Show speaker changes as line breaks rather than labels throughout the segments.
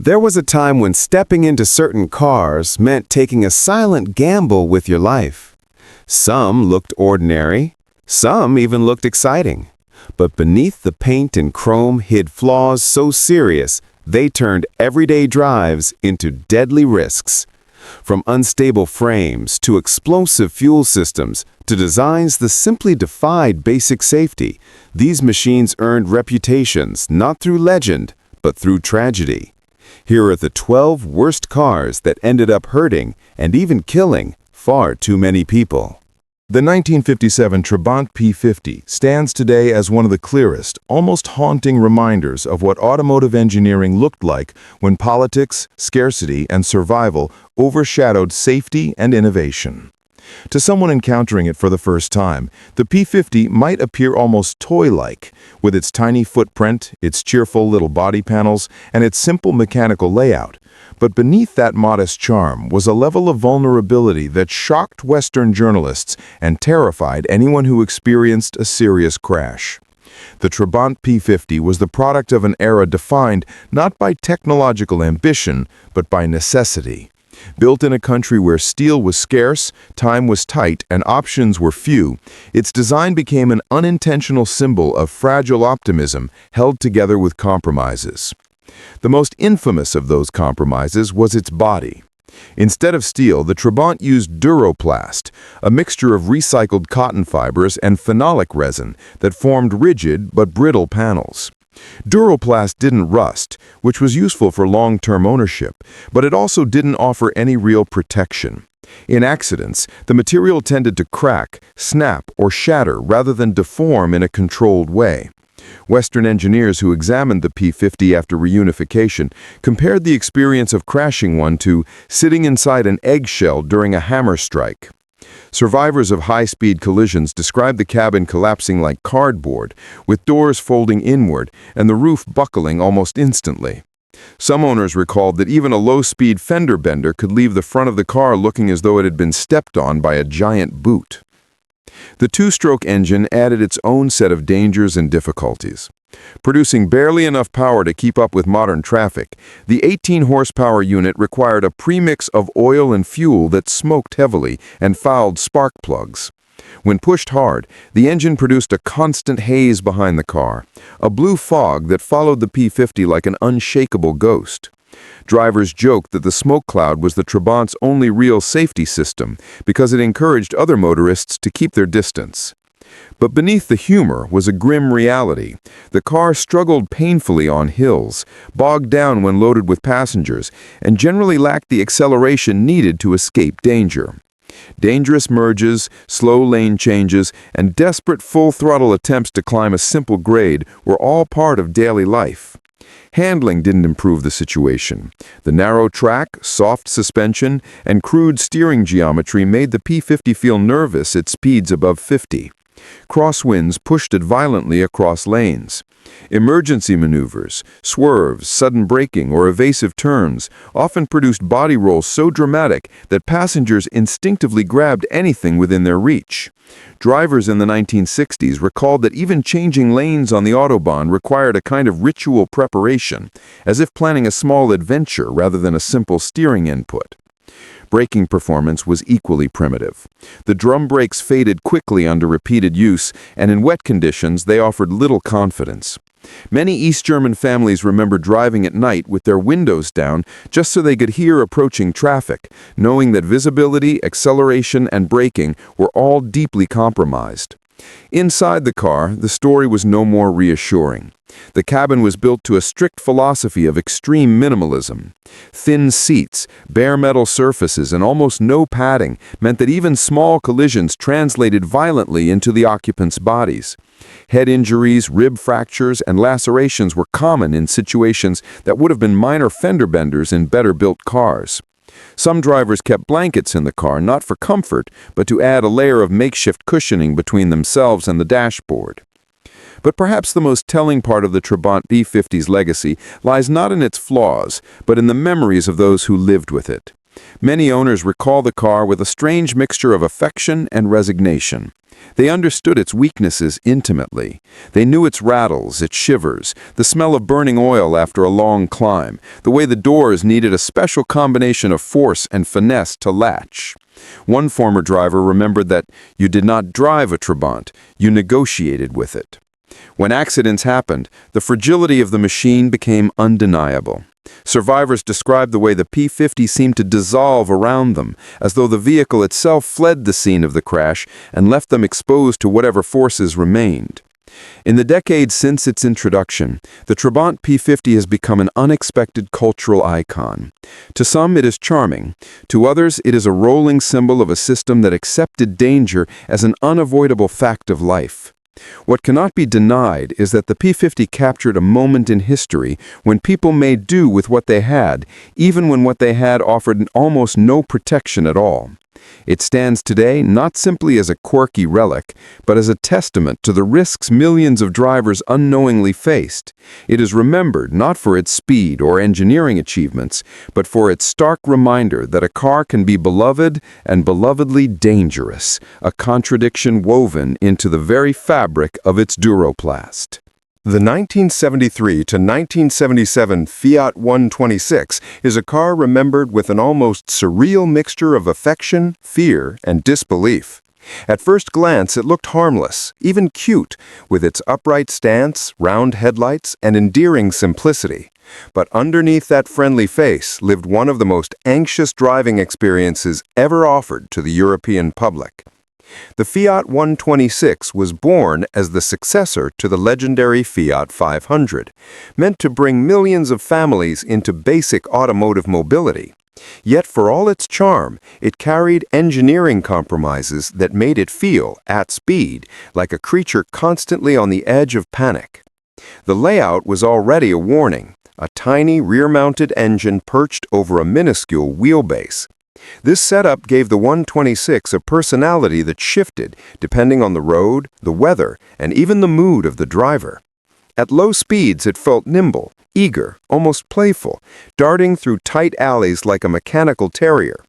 There was a time when stepping into certain cars meant taking a silent gamble with your life. Some looked ordinary, some even looked exciting. But beneath the paint and chrome hid flaws so serious, they turned everyday drives into deadly risks. From unstable frames to explosive fuel systems to designs that simply defied basic safety, these machines earned reputations not through legend, but through tragedy. Here are the 12 worst cars that ended up hurting and even killing far too many people.
The 1957 Trabant P50 stands today as one of the clearest, almost haunting reminders of what automotive engineering looked like when politics, scarcity, and survival overshadowed safety and innovation. To someone encountering it for the first time, the P50 might appear almost toy-like, with its tiny footprint, its cheerful little body panels, and its simple mechanical layout. But beneath that modest charm was a level of vulnerability that shocked Western journalists and terrified anyone who experienced a serious crash. The Trabant P50 was the product of an era defined not by technological ambition, but by necessity. Built in a country where steel was scarce, time was tight, and options were few, its design became an unintentional symbol of fragile optimism held together with compromises. The most infamous of those compromises was its body. Instead of steel, the Trabant used duroplast, a mixture of recycled cotton fibers and phenolic resin that formed rigid but brittle panels. Duroplast didn't rust, which was useful for long-term ownership, but it also didn't offer any real protection. In accidents, the material tended to crack, snap, or shatter rather than deform in a controlled way. Western engineers who examined the P50 after reunification compared the experience of crashing one to sitting inside an eggshell during a hammer strike. Survivors of high-speed collisions described the cabin collapsing like cardboard, with doors folding inward and the roof buckling almost instantly. Some owners recalled that even a low-speed fender bender could leave the front of the car looking as though it had been stepped on by a giant boot. The two-stroke engine added its own set of dangers and difficulties. Producing barely enough power to keep up with modern traffic, the 18-horsepower unit required a premix of oil and fuel that smoked heavily and fouled spark plugs. When pushed hard, the engine produced a constant haze behind the car, a blue fog that followed the P50 like an unshakable ghost. Drivers joked that the smoke cloud was the Trabant's only real safety system because it encouraged other motorists to keep their distance. But beneath the humor was a grim reality. The car struggled painfully on hills, bogged down when loaded with passengers, and generally lacked the acceleration needed to escape danger. Dangerous merges, slow lane changes, and desperate full-throttle attempts to climb a simple grade were all part of daily life. Handling didn't improve the situation. The narrow track, soft suspension, and crude steering geometry made the P50 feel nervous at speeds above 50. Crosswinds pushed it violently across lanes. Emergency maneuvers, swerves, sudden braking, or evasive turns often produced body rolls so dramatic that passengers instinctively grabbed anything within their reach. Drivers in the 1960s recalled that even changing lanes on the Autobahn required a kind of ritual preparation, as if planning a small adventure rather than a simple steering input. Braking performance was equally primitive. The drum brakes faded quickly under repeated use, and in wet conditions they offered little confidence. Many East German families remember driving at night with their windows down just so they could hear approaching traffic, knowing that visibility, acceleration, and braking were all deeply compromised. Inside the car, the story was no more reassuring. The cabin was built to a strict philosophy of extreme minimalism. Thin seats, bare metal surfaces, and almost no padding meant that even small collisions translated violently into the occupants' bodies. Head injuries, rib fractures, and lacerations were common in situations that would have been minor fender benders in better-built cars. Some drivers kept blankets in the car, not for comfort, but to add a layer of makeshift cushioning between themselves and the dashboard. But perhaps the most telling part of the Trabant P50's legacy lies not in its flaws, but in the memories of those who lived with it. Many owners recall the car with a strange mixture of affection and resignation.
They understood its weaknesses intimately. They knew its rattles, its shivers, the smell of burning oil after a long climb, the way the doors needed a special combination of force and finesse to latch. One former driver remembered that you did not drive a Trabant, you negotiated with it. When accidents happened, the fragility of the machine became undeniable. Survivors described the way the P50 seemed to dissolve around them, as though the vehicle itself fled the scene of the crash and left them exposed to whatever forces remained. In the decades since its introduction, the Trabant P50 has become an unexpected cultural icon. To some, it is charming. To others, it is a rolling symbol of a system that accepted danger as an unavoidable fact of life. What cannot be denied is that the P50 captured a moment in history when people made do with what they had, even when what they had offered almost no protection at all. It stands today not simply as a quirky relic, but as a testament to the risks millions of drivers unknowingly faced. It is remembered not for its speed or engineering achievements, but for its stark reminder that a car can be beloved and belovedly dangerous, a contradiction woven into the very fabric of its duroplast. The 1973 to 1977 Fiat 126 is a car remembered with an almost surreal mixture of affection, fear, and disbelief. At first glance, it looked harmless, even cute, with its upright stance, round headlights, and endearing simplicity. But underneath that friendly face lived one of the most anxious driving experiences ever offered to the European public. The Fiat 126 was born as the successor to the legendary Fiat 500, meant to bring millions of families into basic automotive mobility. Yet for all its charm, it carried engineering compromises that made it feel, at speed, like a creature constantly on the edge of panic. The layout was already a warning, a tiny rear-mounted engine perched over a minuscule wheelbase. This setup gave the 126 a personality that shifted depending on the road, the weather, and even the mood of the driver. At low speeds, it felt nimble, eager, almost playful, darting through tight alleys like a mechanical terrier.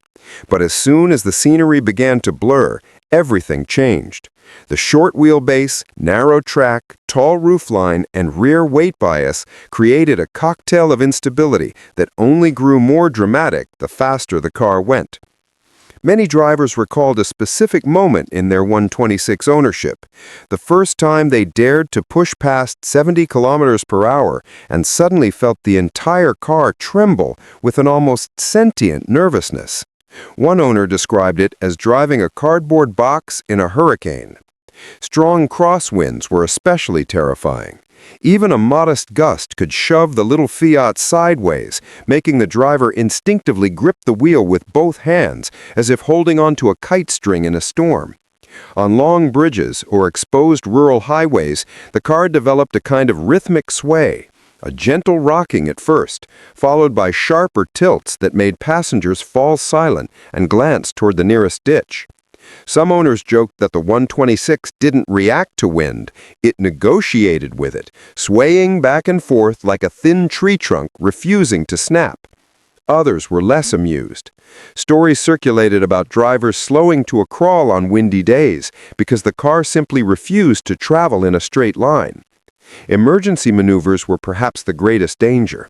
But as soon as the scenery began to blur, everything changed. The short wheelbase, narrow track, tall roofline, and rear weight bias created a cocktail of instability that only grew more dramatic the faster the car went. Many drivers recalled a specific moment in their 126 ownership, the first time they dared to push past 70 kilometers per hour and suddenly felt the entire car tremble with an almost sentient nervousness. One owner described it as driving a cardboard box in a hurricane. Strong crosswinds were especially terrifying. Even a modest gust could shove the little Fiat sideways, making the driver instinctively grip the wheel with both hands, as if holding onto a kite string in a storm. On long bridges or exposed rural highways, the car developed a kind of rhythmic sway, a gentle rocking at first, followed by sharper tilts that made passengers fall silent and glance toward the nearest ditch. Some owners joked that the 126 didn't react to wind, it negotiated with it, swaying back and forth like a thin tree trunk refusing to snap. Others were less amused. Stories circulated about drivers slowing to a crawl on windy days because the car simply refused to travel in a straight line. Emergency maneuvers were perhaps the greatest danger.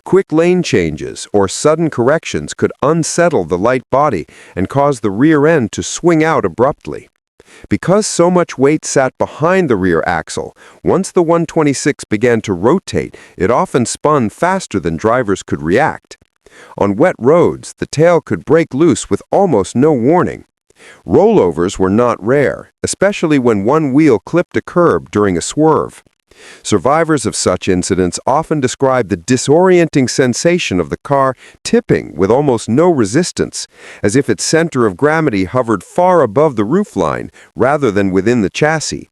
Quick lane changes or sudden corrections could unsettle the light body and cause the rear end to swing out abruptly. Because so much weight sat behind the rear axle, once the 126 began to rotate, it often spun faster than drivers could react. On wet roads, the tail could break loose with almost no warning. Rollovers were not rare, especially when one wheel clipped a curb during a swerve. Survivors of such incidents often describe the disorienting sensation of the car tipping with almost no resistance, as if its center of gravity hovered far above the roofline rather than within the chassis.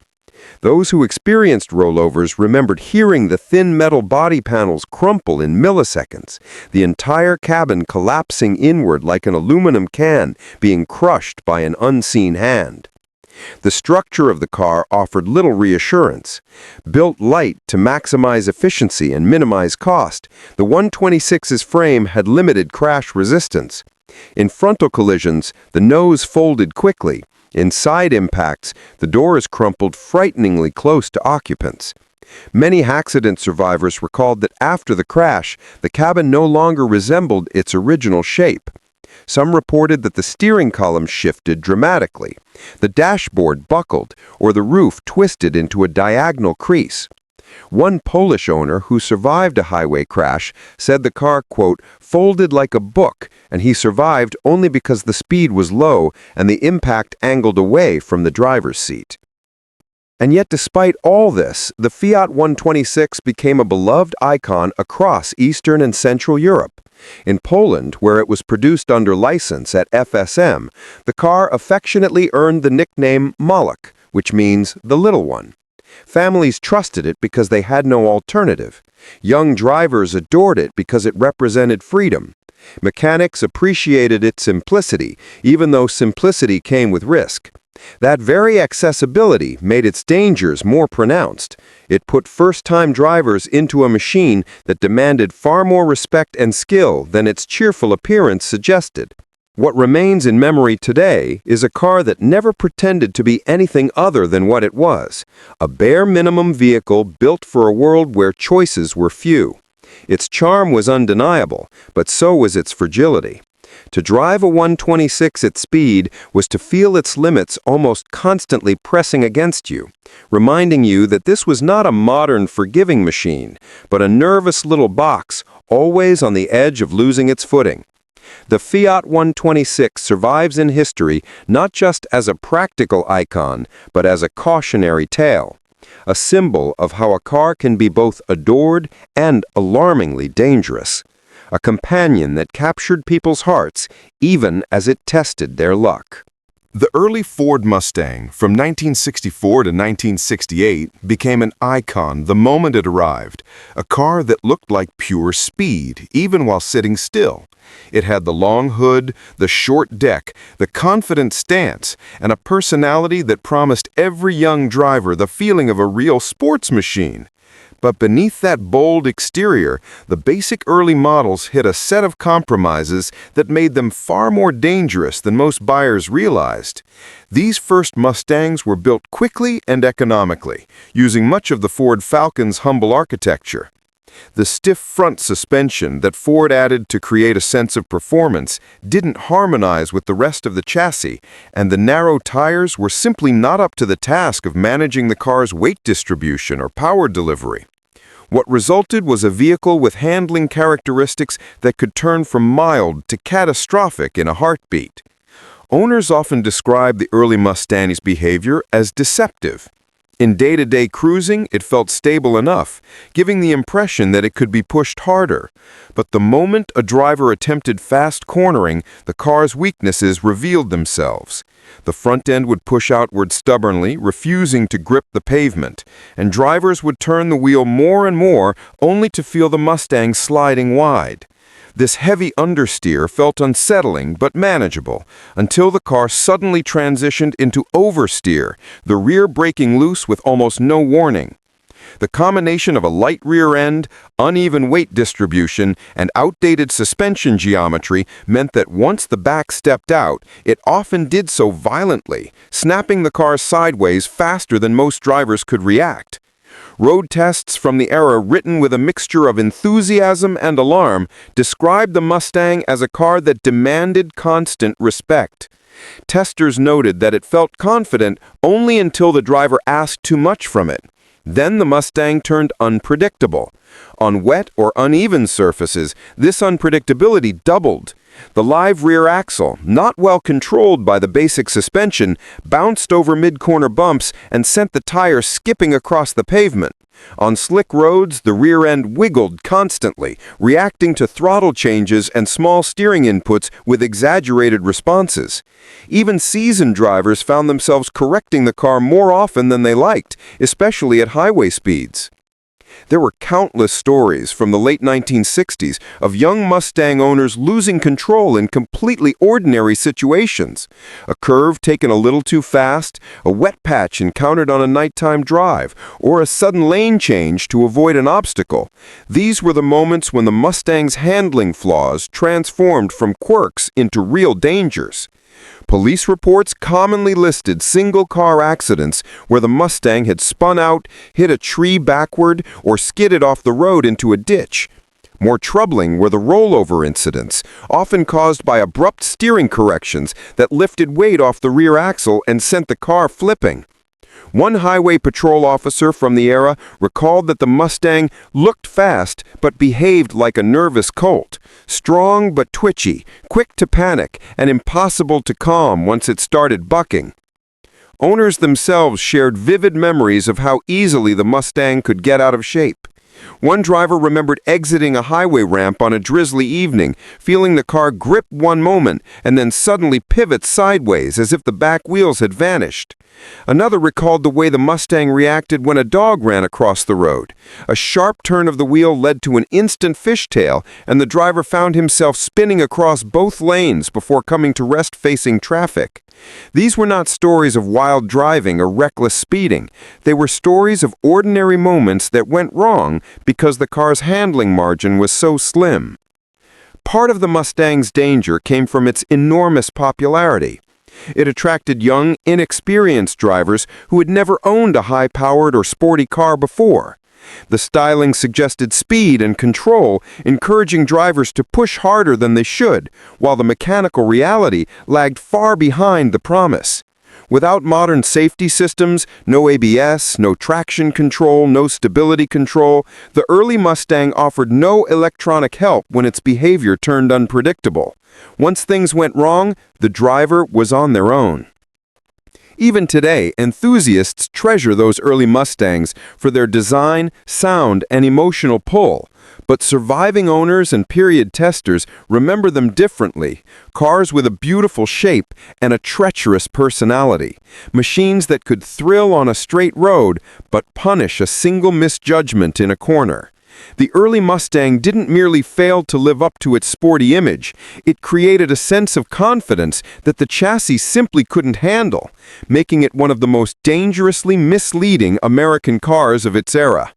Those who experienced rollovers remembered hearing the thin metal body panels crumple in milliseconds, the entire cabin collapsing inward like an aluminum can being crushed by an unseen hand. The structure of the car offered little reassurance. Built light to maximize efficiency and minimize cost, the 126's frame had limited crash resistance.
In frontal collisions, the nose folded quickly. In side impacts, the doors crumpled frighteningly close to occupants. Many accident survivors recalled that after the crash, the cabin no longer resembled its original shape. Some reported that the steering column shifted dramatically, the dashboard buckled, or the roof twisted into a diagonal crease. One Polish owner who survived a highway crash said the car, quote, folded like a book, and he survived only because the speed was low and the impact angled away from the driver's seat. And yet, despite all this, the Fiat 126 became a beloved icon across Eastern and Central Europe. In Poland, where it was produced under license at FSM, the car affectionately earned the nickname Maluch, which means the little one. Families trusted it because they had no alternative. Young drivers adored it because it represented freedom. Mechanics appreciated its simplicity, even though simplicity came with risk. That very accessibility made its dangers more pronounced. It put first-time drivers into a machine that demanded far more respect and skill than its cheerful appearance suggested. What remains in memory today is a car that never pretended to be anything other than what it was, a bare minimum vehicle built for a world where choices were few. Its charm was undeniable, but so was its fragility. To drive a 126 at speed was to feel its limits almost constantly pressing against you, reminding you that this was not a modern forgiving machine, but a nervous little box always on the edge of losing its footing. The Fiat 126 survives in history not just as a practical icon, but as a cautionary tale, a symbol of how a car can be both adored and alarmingly dangerous, a companion that captured people's hearts even as it tested their luck.
The early Ford Mustang from 1964 to 1968 became an icon the moment it arrived, a car that looked like pure speed, even while sitting still. It had the long hood, the short deck, the confident stance, and a personality that promised every young driver the feeling of a real sports machine. But beneath that bold exterior, the basic early models hit a set of compromises that made them far more dangerous than most buyers realized. These first Mustangs were built quickly and economically, using much of the Ford Falcon's humble architecture. The stiff front suspension that Ford added to create a sense of performance didn't harmonize with the rest of the chassis, and the narrow tires were simply not up to the task of managing the car's weight distribution or power delivery. What resulted was a vehicle with handling characteristics that could turn from mild to catastrophic in a heartbeat. Owners often describe the early Mustang's behavior as deceptive. In day-to-day cruising, it felt stable enough, giving the impression that it could be pushed harder. But the moment a driver attempted fast cornering, the car's weaknesses revealed themselves. The front end would push outward stubbornly, refusing to grip the pavement, and drivers would turn the wheel more and more, only to feel the Mustang sliding wide. This heavy understeer felt unsettling but manageable, until the car suddenly transitioned into oversteer, the rear breaking loose with almost no warning. The combination of a light rear end, uneven weight distribution, and outdated suspension geometry meant that once the back stepped out, it often did so violently, snapping the car sideways faster than most drivers could react. Road tests from the era, written with a mixture of enthusiasm and alarm, described the Mustang as a car that demanded constant respect. Testers noted that it felt confident only until the driver asked too much from it. Then the Mustang turned unpredictable. On wet or uneven surfaces, this unpredictability doubled. The live rear axle, not well controlled by the basic suspension, bounced over mid-corner bumps and sent the tire skipping across the pavement. On slick roads, the rear end wiggled constantly, reacting to throttle changes and small steering inputs with exaggerated responses. Even seasoned drivers found themselves correcting the car more often than they liked, especially at highway speeds.
There were countless stories from the late 1960s of young Mustang owners losing control in completely ordinary situations. A curve taken a little too fast, a wet patch encountered on a nighttime drive, or a sudden lane change to avoid an obstacle. These were the moments when the Mustang's handling flaws transformed from quirks into real dangers. Police reports commonly listed single-car accidents where the Mustang had spun out, hit a tree backward, or skidded off the road into a ditch. More troubling were the rollover incidents, often caused by abrupt steering corrections that lifted weight off the rear axle and sent the car flipping. One highway patrol officer from the era recalled that the Mustang looked fast but behaved like a nervous colt, strong but twitchy, quick to panic, and impossible to calm once it started bucking. Owners themselves shared vivid memories of how easily the Mustang could get out of shape. One driver remembered exiting a highway ramp on a drizzly evening, feeling the car grip one moment and then suddenly pivot sideways as if the back wheels had vanished. Another recalled the way the Mustang reacted when a dog ran across the road. A sharp turn of the wheel led to an instant fishtail, and the driver found himself spinning across both lanes before coming to rest facing traffic. These were not stories of wild driving or reckless speeding. They were stories of ordinary moments that went wrong because the car's handling margin was so slim. Part of the Mustang's danger came from its enormous popularity. It attracted young, inexperienced drivers who had never owned a high-powered or sporty car before. The styling suggested speed and control, encouraging drivers to push harder than they should, while the mechanical reality lagged far behind the promise. Without modern safety systems, no ABS, no traction control, no stability control, the early Mustang offered no electronic help when its behavior turned unpredictable. Once things went wrong, the driver was on their own. Even today, enthusiasts treasure those early Mustangs for their design, sound, and emotional pull. But surviving owners and period testers remember them differently. Cars with a beautiful shape and a treacherous personality. Machines that could thrill on a straight road, but punish a single misjudgment in a corner. The early Mustang didn't merely fail to live up to its sporty image, it created a sense of confidence that the chassis simply couldn't handle, making it one of the most dangerously misleading American cars of its era.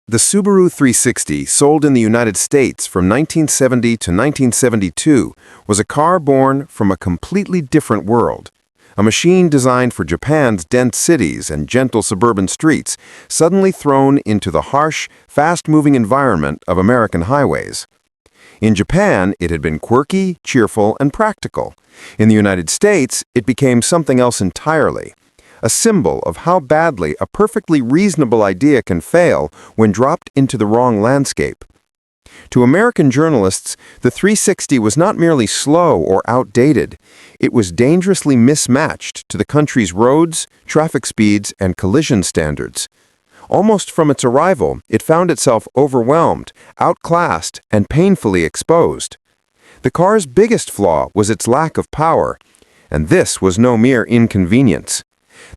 The Subaru 360, sold in the United States from 1970 to 1972, was a car born from a completely different world. A machine designed for Japan's dense cities and gentle suburban streets, suddenly thrown into the harsh, fast-moving environment of American highways. In Japan, it had been quirky, cheerful, and practical. In the United States, it became something else entirely. A symbol of how badly a perfectly reasonable idea can fail when dropped into the wrong landscape. To American journalists, the 360 was not merely slow or outdated, it was dangerously mismatched to the country's roads, traffic speeds, and collision standards. Almost from its arrival, it found itself overwhelmed, outclassed, and painfully exposed. The car's biggest flaw was its lack of power, and this was no mere inconvenience.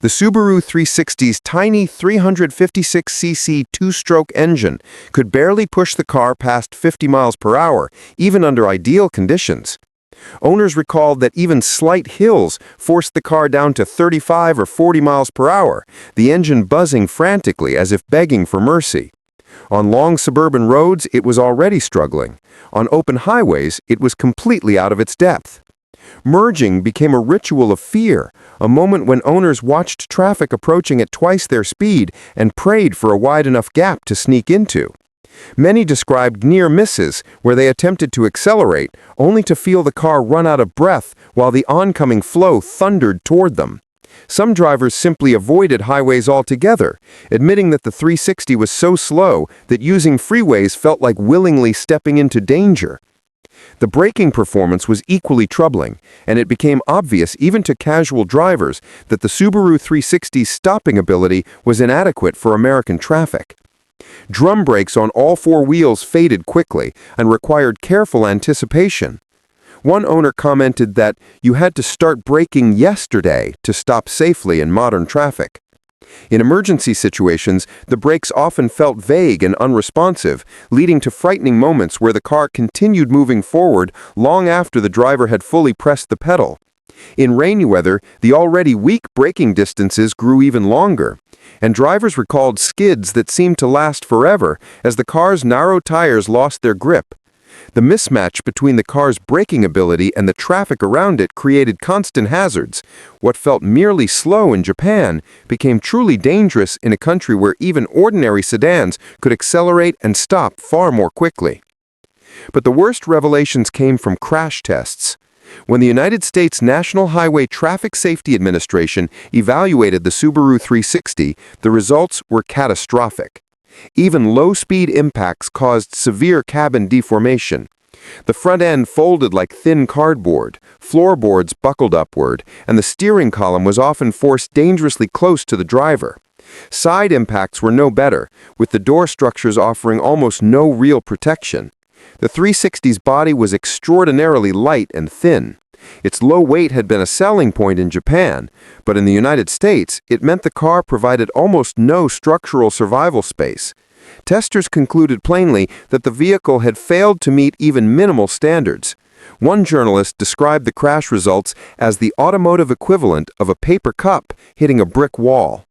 The Subaru 360's tiny 356cc two-stroke engine could barely push the car past 50 miles per hour, even under ideal conditions. Owners recalled that even slight hills forced the car down to 35 or 40 miles per hour, the engine buzzing frantically as if begging for mercy. On long suburban roads, it was already struggling. On open highways, it was completely out of its depth. Merging became a ritual of fear, a moment when owners watched traffic approaching at twice their speed and prayed for a wide enough gap to sneak into. Many described near misses where they attempted to accelerate, only to feel the car run out of breath while the oncoming flow thundered toward them. Some drivers simply avoided highways altogether, admitting that the 360 was so slow that using freeways felt like willingly stepping into danger. The braking performance was equally troubling, and it became obvious even to casual drivers that the Subaru 360's stopping ability was inadequate for American traffic. Drum brakes on all four wheels faded quickly and required careful anticipation. One owner commented that you had to start braking yesterday to stop safely in modern traffic.
In emergency situations, the brakes often felt vague and unresponsive, leading to frightening moments where the car continued moving forward long after the driver had fully pressed the pedal. In rainy weather, the already weak braking distances grew even longer, and drivers recalled skids that seemed to last forever as the car's narrow tires lost their grip. The mismatch between the car's braking ability and the traffic around it created constant hazards. What felt merely slow in Japan became truly dangerous in a country where even ordinary sedans could accelerate and stop far more quickly. But the worst revelations came from crash tests. When the United States National Highway Traffic Safety Administration evaluated the Subaru 360, the results were catastrophic. Even low-speed impacts caused severe cabin deformation. The front end folded like thin cardboard, floorboards buckled upward, and the steering column was often forced dangerously close to the driver. Side impacts were no better, with the door structures offering almost no real protection. The 360's body was extraordinarily light and thin. Its low weight had been a selling point in Japan, but in the United States, it meant the car provided almost no structural survival space. Testers concluded plainly that the vehicle had failed to meet even minimal standards. One journalist described the crash results as the automotive equivalent of a paper cup hitting a brick wall.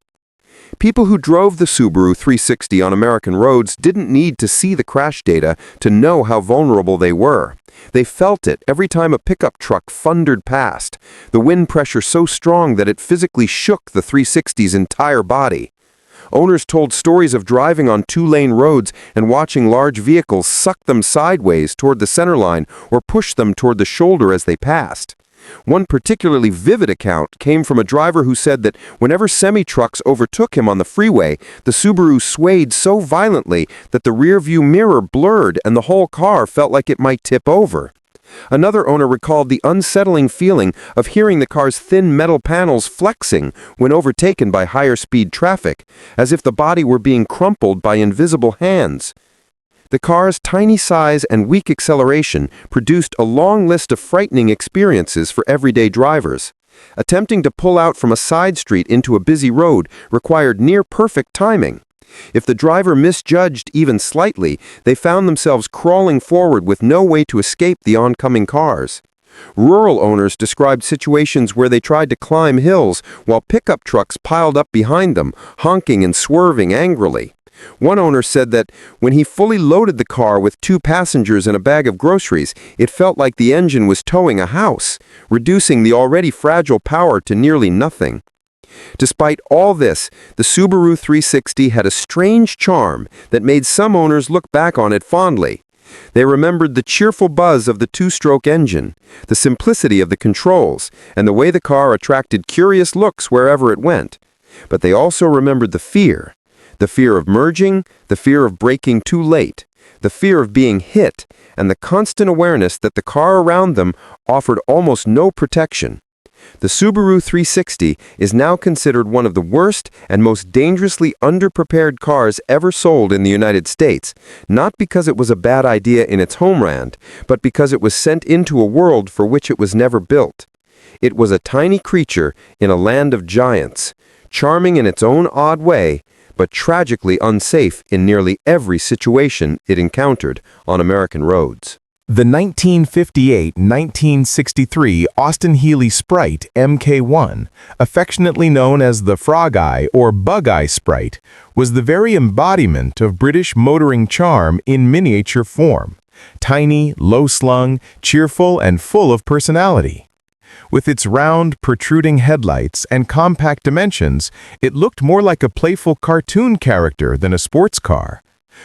People who drove the Subaru 360 on American roads didn't need to see the crash data to know how vulnerable they were. They felt it every time a pickup truck thundered past, the wind pressure so strong that it physically shook the 360's entire body. Owners told stories of driving on two-lane roads and watching large vehicles suck them sideways toward the center line or push them toward the shoulder as they passed. One particularly vivid account came from a driver who said that whenever semi-trucks overtook him on the freeway, the Subaru swayed so violently that the rear-view mirror blurred and the whole car felt like it might tip over. Another owner recalled the unsettling feeling of hearing the car's thin metal panels flexing when overtaken by higher-speed traffic, as if the body were being crumpled by invisible hands. The car's tiny size and weak acceleration produced a long list of frightening experiences for everyday drivers. Attempting to pull out from a side street into a busy road required near-perfect timing. If the driver misjudged even slightly, they found themselves crawling forward with no way to escape the oncoming cars. Rural owners described situations where they tried to climb hills while pickup trucks piled up behind them, honking and swerving angrily. One owner said that when he fully loaded the car with 2 passengers and a bag of groceries, it felt like the engine was towing a house, reducing the already fragile power to nearly nothing. Despite all this, the Subaru 360 had a strange charm that made some owners look back on it fondly. They remembered the cheerful buzz of the 2-stroke engine, the simplicity of the controls, and the way the car attracted curious looks wherever it went. But they also remembered the fear of merging, the fear of braking too late, the fear of being hit, and the constant awareness that the car around them offered almost no protection. The Subaru 360 is now considered one of the worst and most dangerously underprepared cars ever sold in the United States, not because it was a bad idea in its homeland, but because it was sent into a world for which it was never built. It was a tiny creature in a land of giants, charming in its own odd way, but tragically unsafe in nearly every situation it encountered on American roads.
The 1958-1963 Austin Healey Sprite Mk1, affectionately known as the Frog Eye or Bug Eye Sprite, was the very embodiment of British motoring charm in miniature form. Tiny, low-slung, cheerful, and full of personality. With its round, protruding headlights and compact dimensions, it looked more like a playful cartoon character than a sports car.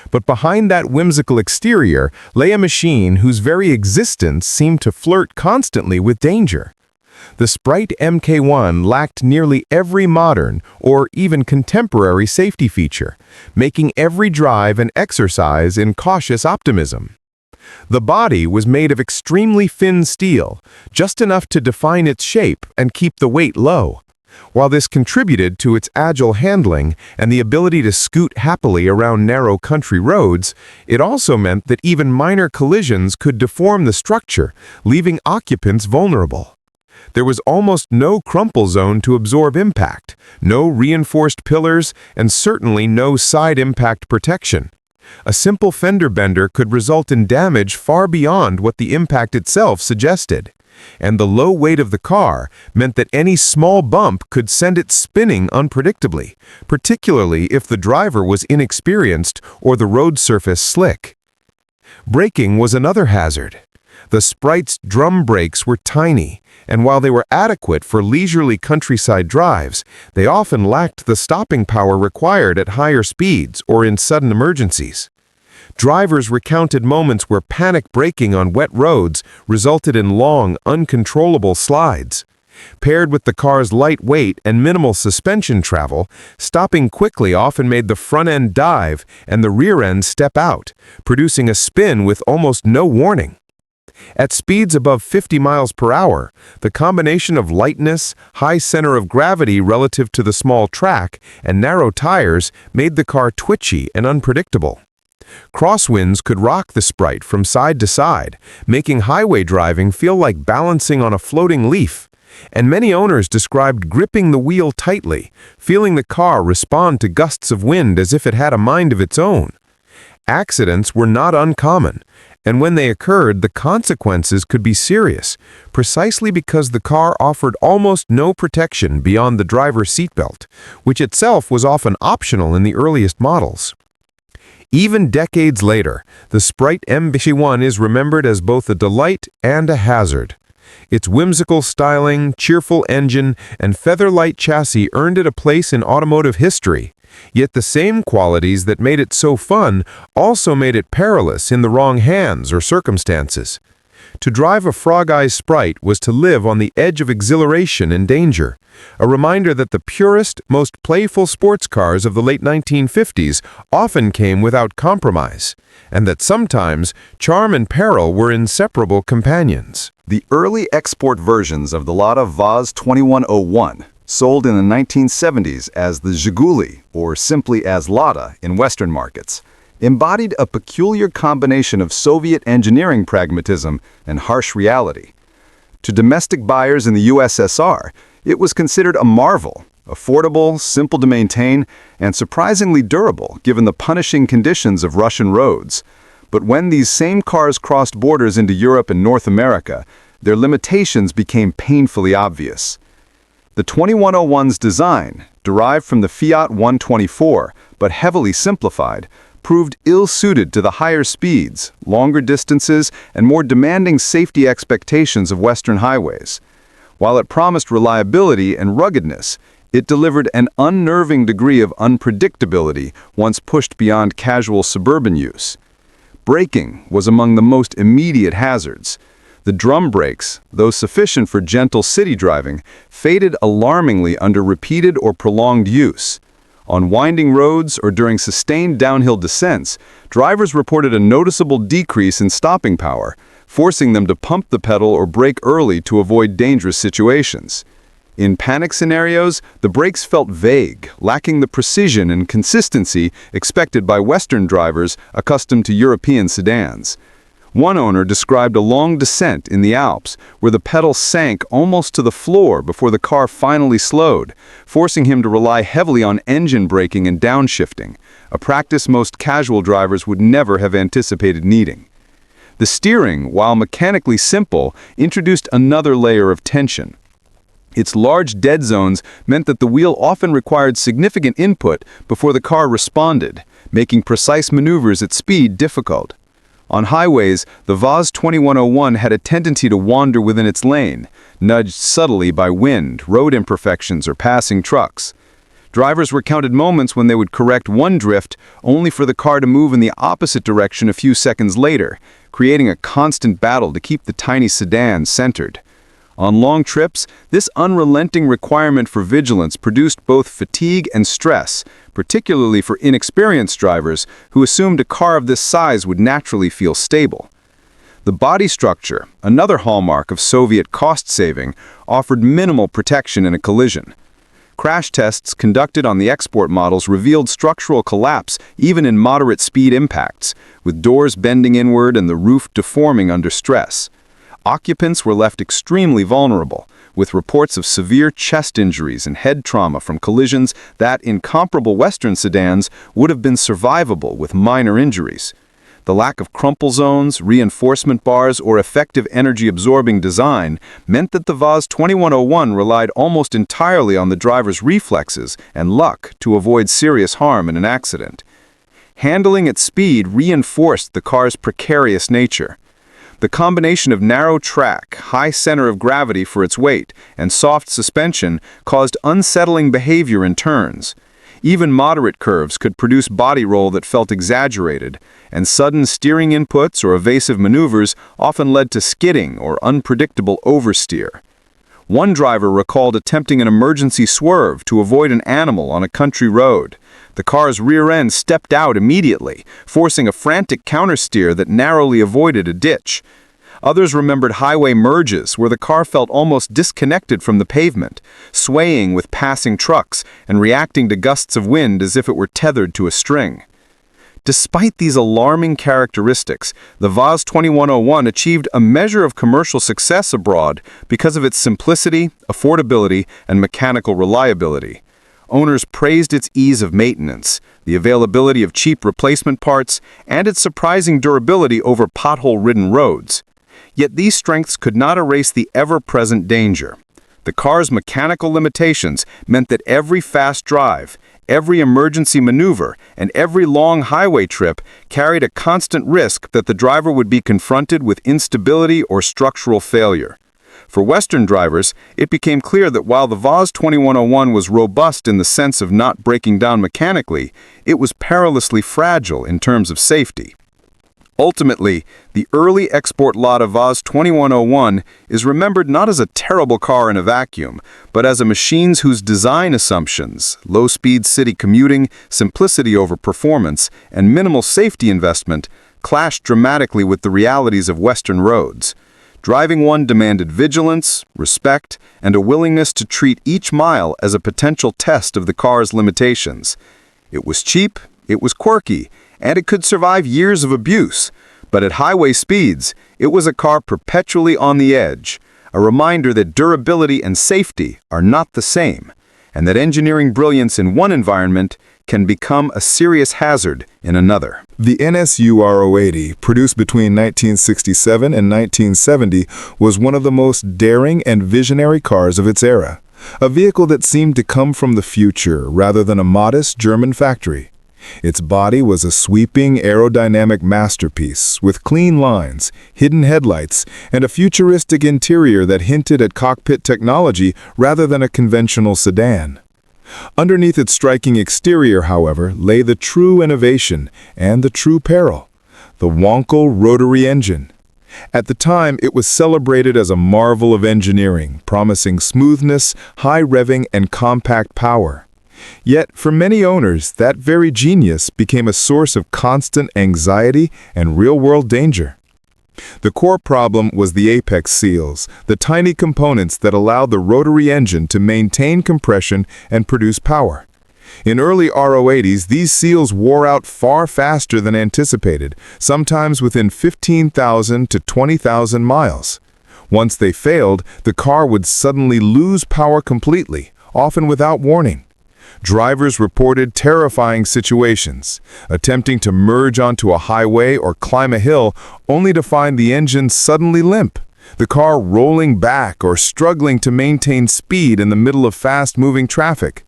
But behind that whimsical exterior lay a machine whose very existence seemed to flirt constantly with danger. The Sprite Mk1 lacked nearly every modern or even contemporary safety feature, making every drive an exercise in cautious optimism. The body was made of extremely thin steel, just enough to define its shape and keep the weight low. While this contributed to its agile handling and the ability to scoot happily around narrow country roads, it also meant that even minor collisions could deform the structure, leaving occupants vulnerable.
There was almost no crumple zone to absorb impact, no reinforced pillars, and certainly no side impact protection. A simple fender bender could result in damage far beyond what the impact itself suggested. And the low weight of the car meant that any small bump could send it spinning unpredictably, particularly if the driver was inexperienced or the road surface slick. Braking was another hazard. The Sprite's drum brakes were tiny, and while they were adequate for leisurely countryside drives, they often lacked the stopping power required at higher speeds or in sudden emergencies. Drivers recounted moments where panic braking on wet roads resulted in long, uncontrollable slides. Paired with the car's light weight and minimal suspension travel, stopping quickly often made the front end dive and the rear end step out, producing a spin with almost no warning. At speeds above 50 miles per hour, the combination of lightness, high center of gravity relative to the small track, and narrow tires made the car twitchy and unpredictable. Crosswinds could rock the Sprite from side to side, making highway driving feel like balancing on a floating leaf. And many owners described gripping the wheel tightly, feeling the car respond to gusts of wind as if it had a mind of its own. Accidents were not uncommon, and when they occurred, the consequences could be serious, precisely because the car offered almost no protection beyond the driver's seatbelt, which itself was often optional in the earliest models. Even decades later, the Sprite M51 is remembered as both a delight and a hazard. Its whimsical styling, cheerful engine, and feather-light chassis earned it a place in automotive history. Yet the same qualities that made it so fun also made it perilous in the wrong hands or circumstances. To drive a frog-eyed Sprite was to live on the edge of exhilaration and danger, a reminder that the purest, most playful sports cars of the late 1950s often came without compromise, and that sometimes charm and peril were inseparable companions.
The early export versions of the Lada VAZ-2101, sold in the 1970s as the Zhiguli, or simply as Lada in Western markets, embodied a peculiar combination of Soviet engineering pragmatism and harsh reality. To domestic buyers in the USSR, it was considered a marvel, affordable, simple to maintain, and surprisingly durable given the punishing conditions of Russian roads. But when these same cars crossed borders into Europe and North America, their limitations became painfully obvious. The 2101's design, derived from the Fiat 124, but heavily simplified, proved ill-suited to the higher speeds, longer distances, and more demanding safety expectations of Western highways. While it promised reliability and ruggedness, it delivered an unnerving degree of unpredictability once pushed beyond casual suburban use. Braking was among the most immediate hazards. The drum brakes, though sufficient for gentle city driving, faded alarmingly under repeated or prolonged use. On winding roads or during sustained downhill descents, drivers reported a noticeable decrease in stopping power, forcing them to pump the pedal or brake early to avoid dangerous situations. In panic scenarios, the brakes felt vague, lacking the precision and consistency expected by Western drivers accustomed to European sedans. One owner described a long descent in the Alps where the pedal sank almost to the floor before the car finally slowed, forcing him to rely heavily on engine braking and downshifting, a practice most casual drivers would never have anticipated needing. The steering, while mechanically simple, introduced another layer of tension. Its large dead zones meant that the wheel often required significant input before the car responded, making precise maneuvers at speed difficult. On highways, the VAZ-2101 had a tendency to wander within its lane, nudged subtly by wind, road imperfections, or passing trucks. Drivers recounted moments when they would correct one drift only for the car to move in the opposite direction a few seconds later, creating a constant battle to keep the tiny sedan centered. On long trips, this unrelenting requirement for vigilance produced both fatigue and stress, particularly for inexperienced drivers who assumed a car of this size would naturally feel stable. The body structure, another hallmark of Soviet cost-saving, offered minimal protection in a collision. Crash tests conducted on the export models revealed structural collapse even in moderate speed impacts, with doors bending inward and the roof deforming under stress.
Occupants were left extremely vulnerable, with reports of severe chest injuries and head trauma from collisions that, in comparable Western sedans, would have been survivable with minor injuries. The lack of crumple zones, reinforcement bars, or effective energy-absorbing design meant that the VAZ-2101 relied almost entirely on the driver's reflexes and luck to avoid serious harm in an accident. Handling at speed reinforced the car's precarious nature. The combination of narrow track, high center of gravity for its weight, and soft suspension caused unsettling behavior in turns. Even moderate curves could produce body roll that felt exaggerated, and sudden steering inputs or evasive maneuvers often led to skidding or unpredictable oversteer. One driver recalled attempting an emergency swerve to avoid an animal on a country road. The car's rear end stepped out immediately, forcing a frantic countersteer that narrowly avoided a ditch. Others remembered highway merges where the car felt almost disconnected from the pavement, swaying with passing trucks and reacting to gusts of wind as if it were tethered to a string. Despite these alarming characteristics, the VAZ-2101 achieved a measure of commercial success abroad because of its simplicity, affordability, and mechanical reliability. Owners praised its ease of maintenance, the availability of cheap replacement parts, and its surprising durability over pothole-ridden roads. Yet these strengths could not erase the ever-present danger. The car's mechanical limitations meant that every fast drive, every emergency maneuver, and every long highway trip carried a constant risk that the driver would be confronted with instability or structural failure. For Western drivers, it became clear that while the VAZ-2101 was robust in the sense of not breaking down mechanically, it was perilously fragile in terms of safety. Ultimately, the early export Lada VAZ-2101 is remembered not as a terrible car in a vacuum, but as a machine whose design assumptions, low-speed city commuting, simplicity over performance, and minimal safety investment clashed dramatically with the realities of Western roads. Driving one demanded vigilance, respect, and a willingness to treat each mile as a potential test of the car's limitations. It was cheap, it was quirky, and it could survive years of abuse. But at highway speeds, it was a car perpetually on the edge, a reminder that durability and safety are not the same, and that engineering brilliance in one environment can become a serious hazard in another.
The NSU RO, produced between 1967 and 1970, was one of the most daring and visionary cars of its era, a vehicle that seemed to come from the future rather than a modest German factory. Its body was a sweeping aerodynamic masterpiece with clean lines, hidden headlights, and a futuristic interior that hinted at cockpit technology rather than a conventional sedan. Underneath its striking exterior, however, lay the true innovation and the true peril: the Wankel rotary engine. At the time, it was celebrated as a marvel of engineering, promising smoothness, high revving, and compact power. Yet, for many owners, that very genius became a source of constant anxiety and real-world danger. The core problem was the apex seals, the tiny components that allowed the rotary engine to maintain compression and produce power. In early RO80s, these seals wore out far faster than anticipated, sometimes within 15,000 to 20,000 miles. Once they failed, the car would suddenly lose power completely, often without warning. Drivers reported terrifying situations, attempting to merge onto a highway or climb a hill only to find the engine suddenly limp, the car rolling back or struggling to maintain speed in the middle of fast-moving traffic.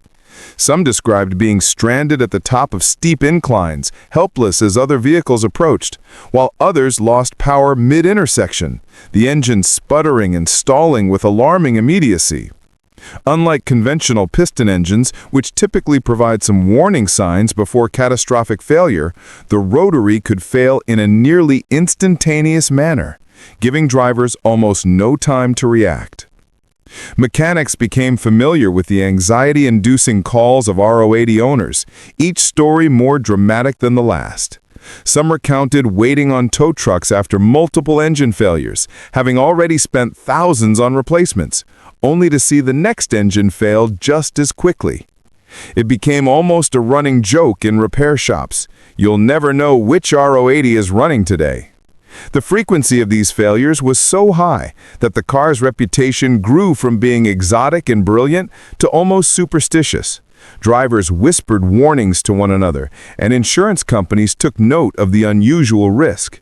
Some described being stranded at the top of steep inclines, helpless as other vehicles approached, while others lost power mid-intersection, the engine sputtering and stalling with alarming immediacy. Unlike conventional piston engines, which typically provide some warning signs before catastrophic failure, the rotary could fail in a nearly instantaneous manner, giving drivers almost no time to react. Mechanics became familiar with the anxiety-inducing calls of RO80 owners, each story more dramatic than the last. Some recounted waiting on tow trucks after multiple engine failures, having already spent thousands on replacements, only to see the next engine fail just as quickly. It became almost a running joke in repair shops. You'll never know which RO80 is running today. The frequency of these failures was so high that the car's reputation grew from being exotic and brilliant to almost superstitious. Drivers whispered warnings to one another, and insurance companies took note of the unusual risk.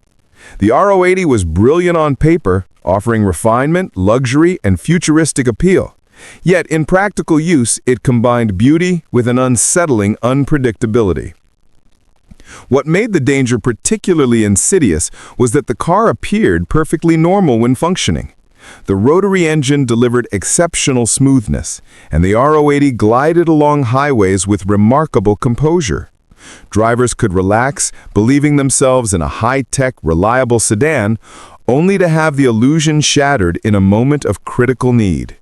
The RO80 was brilliant on paper, offering refinement, luxury, and futuristic appeal. Yet, in practical use, it combined beauty with an unsettling unpredictability. What made the danger particularly insidious was that the car appeared perfectly normal when functioning. The rotary engine delivered exceptional smoothness, and the RO80 glided along highways with remarkable composure. Drivers could relax, believing themselves in a high-tech, reliable sedan, only to have the illusion shattered in a moment of critical need.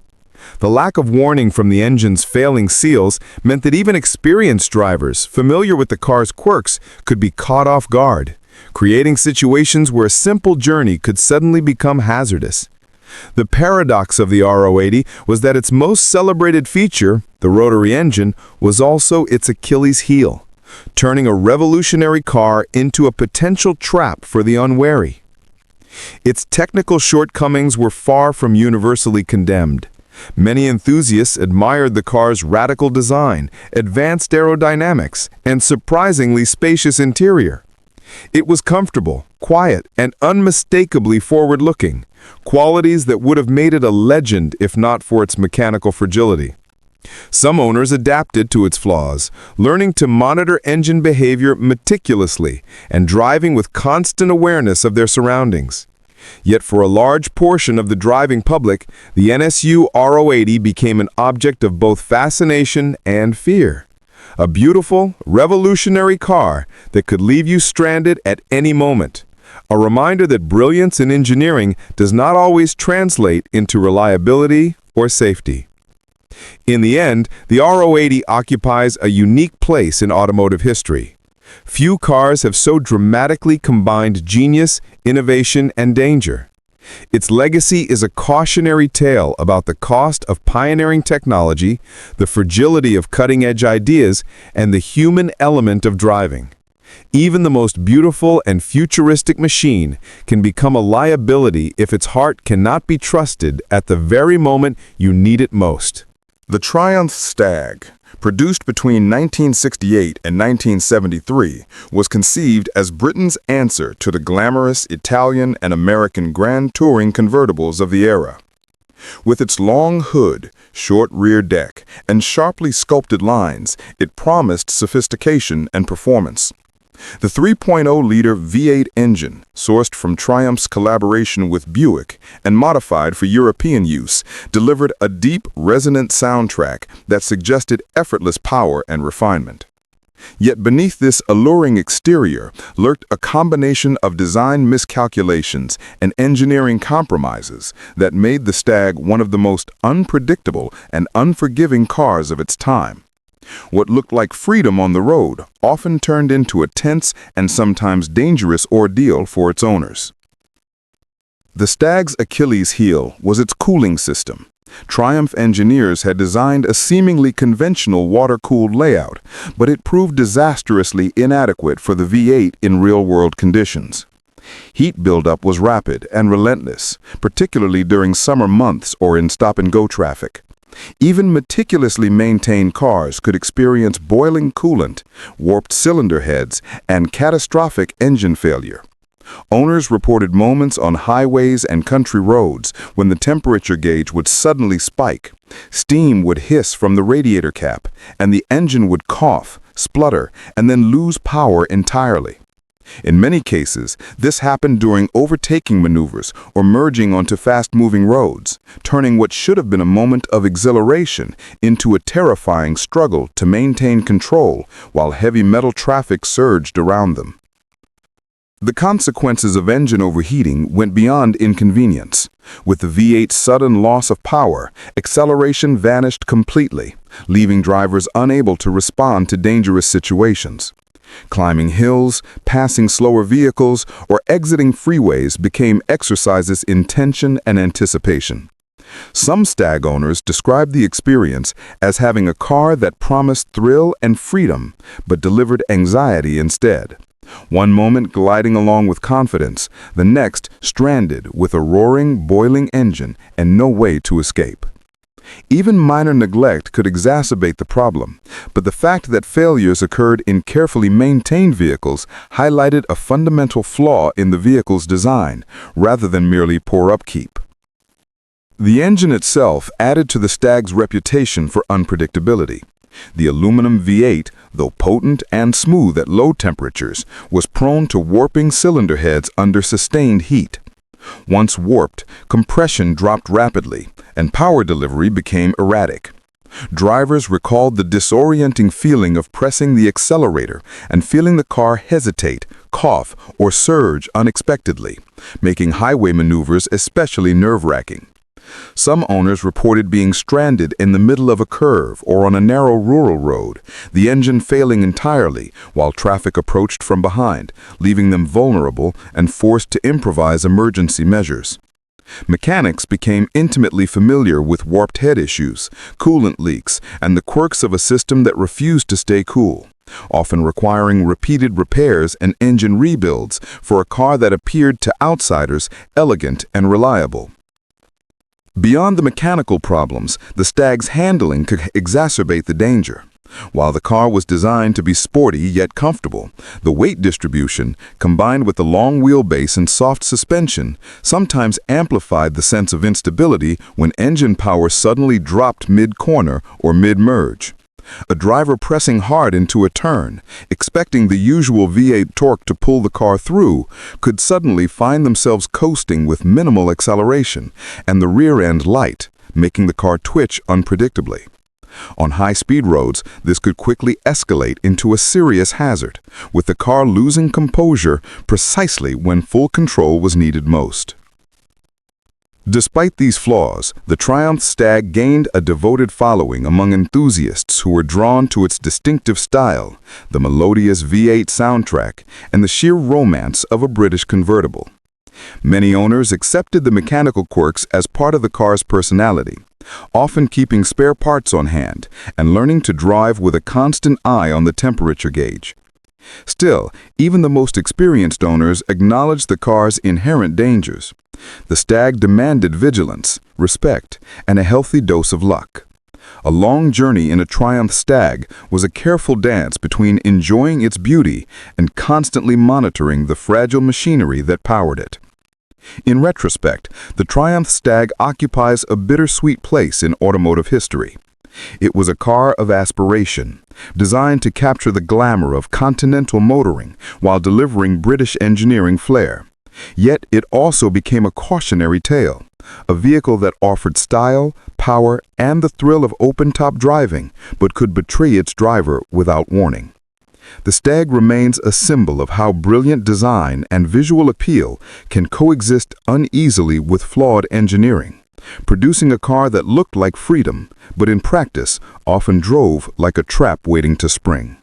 The lack of warning from the engine's failing seals meant that even experienced drivers, familiar with the car's quirks, could be caught off guard, creating situations where a simple journey could suddenly become hazardous. The paradox of the RO80 was that its most celebrated feature, the rotary engine, was also its Achilles heel, turning a revolutionary car into a potential trap for the unwary. Its technical shortcomings were far from universally condemned. Many enthusiasts admired the car's radical design, advanced aerodynamics, and surprisingly spacious interior. It was comfortable, quiet, and unmistakably forward-looking, qualities that would have made it a legend if not for its mechanical fragility. Some owners adapted to its flaws, learning to monitor engine behavior meticulously and driving with constant awareness of their surroundings. Yet for a large portion of the driving public, the NSU RO80 became an object of both fascination and fear. A beautiful, revolutionary car that could leave you stranded at any moment. A reminder that brilliance in engineering does not always translate into reliability or safety. In the end, the RO80 occupies a unique place in automotive history. Few cars have so dramatically combined genius, innovation, and danger. Its legacy is a cautionary tale about the cost of pioneering technology, the fragility of cutting-edge ideas, and the human element of driving. Even the most beautiful and futuristic machine can become a liability if its heart cannot be trusted at the very moment you need it most.
The Triumph Stag, produced between 1968 and 1973, was conceived as Britain's answer to the glamorous Italian and American grand touring convertibles of the era. With its long hood, short rear deck, and sharply sculpted lines, it promised sophistication and performance. The 3.0-liter V8 engine, sourced from Triumph's collaboration with Buick and modified for European use, delivered a deep, resonant soundtrack that suggested effortless power and refinement. Yet beneath this alluring exterior lurked a combination of design miscalculations and engineering compromises that made the Stag one of the most unpredictable and unforgiving cars of its time. What looked like freedom on the road often turned into a tense and sometimes dangerous ordeal for its owners. The Stag's Achilles heel was its cooling system. Triumph engineers had designed a seemingly conventional water-cooled layout, but it proved disastrously inadequate for the V8 in real-world conditions. Heat buildup was rapid and relentless, particularly during summer months or in stop-and-go traffic. Even meticulously maintained cars could experience boiling coolant, warped cylinder heads, and catastrophic engine failure. Owners reported moments on highways and country roads when the temperature gauge would suddenly spike, steam would hiss from the radiator cap, and the engine would cough, splutter, and then lose power entirely. In many cases, this happened during overtaking maneuvers or merging onto fast-moving roads, turning what should have been a moment of exhilaration into a terrifying struggle to maintain control while heavy metal traffic surged around them. The consequences of engine overheating went beyond inconvenience. With the V8's sudden loss of power, acceleration vanished completely, leaving drivers unable to respond to dangerous situations. Climbing hills, passing slower vehicles, or exiting freeways became exercises in tension and anticipation. Some Stag owners described the experience as having a car that promised thrill and freedom, but delivered anxiety instead. One moment gliding along with confidence, the next stranded with a roaring, boiling engine and no way to escape. Even minor neglect could exacerbate the problem, but the fact that failures occurred in carefully maintained vehicles highlighted a fundamental flaw in the vehicle's design, rather than merely poor upkeep. The engine itself added to the Stag's reputation for unpredictability. The aluminum V8, though potent and smooth at low temperatures, was prone to warping cylinder heads under sustained heat. Once warped, compression dropped rapidly, and power delivery became erratic. Drivers recalled the disorienting feeling of pressing the accelerator and feeling the car hesitate, cough, or surge unexpectedly, making highway maneuvers especially nerve-wracking. Some owners reported being stranded in the middle of a curve or on a narrow rural road, the engine failing entirely while traffic approached from behind, leaving them vulnerable and forced to improvise emergency measures. Mechanics became intimately familiar with warped head issues, coolant leaks, and the quirks of a system that refused to stay cool, often requiring repeated repairs and engine rebuilds for a car that appeared to outsiders elegant and reliable. Beyond the mechanical problems, the Stag's handling could exacerbate the danger. While the car was designed to be sporty yet comfortable, the weight distribution, combined with the long wheelbase and soft suspension, sometimes amplified the sense of instability when engine power suddenly dropped mid-corner or mid-merge. A driver pressing hard into a turn, expecting the usual V8 torque to pull the car through, could suddenly find themselves coasting with minimal acceleration and the rear end light, making the car twitch unpredictably. On high-speed roads, this could quickly escalate into a serious hazard, with the car losing composure precisely when full control was needed most. Despite these flaws, the Triumph Stag gained a devoted following among enthusiasts who were drawn to its distinctive style, the melodious V8 soundtrack, and the sheer romance of a British convertible. Many owners accepted the mechanical quirks as part of the car's personality, often keeping spare parts on hand and learning to drive with a constant eye on the temperature gauge. Still, even the most experienced owners acknowledged the car's inherent dangers. The Stag demanded vigilance, respect, and a healthy dose of luck. A long journey in a Triumph Stag was a careful dance between enjoying its beauty and constantly monitoring the fragile machinery that powered it. In retrospect, the Triumph Stag occupies a bittersweet place in automotive history. It was a car of aspiration, designed to capture the glamour of continental motoring while delivering British engineering flair. Yet it also became a cautionary tale, a vehicle that offered style, power, and the thrill of open-top driving, but could betray its driver without warning. The Stag remains a symbol of how brilliant design and visual appeal can coexist uneasily with flawed engineering, producing a car that looked like freedom, but in practice often drove like a trap waiting to spring.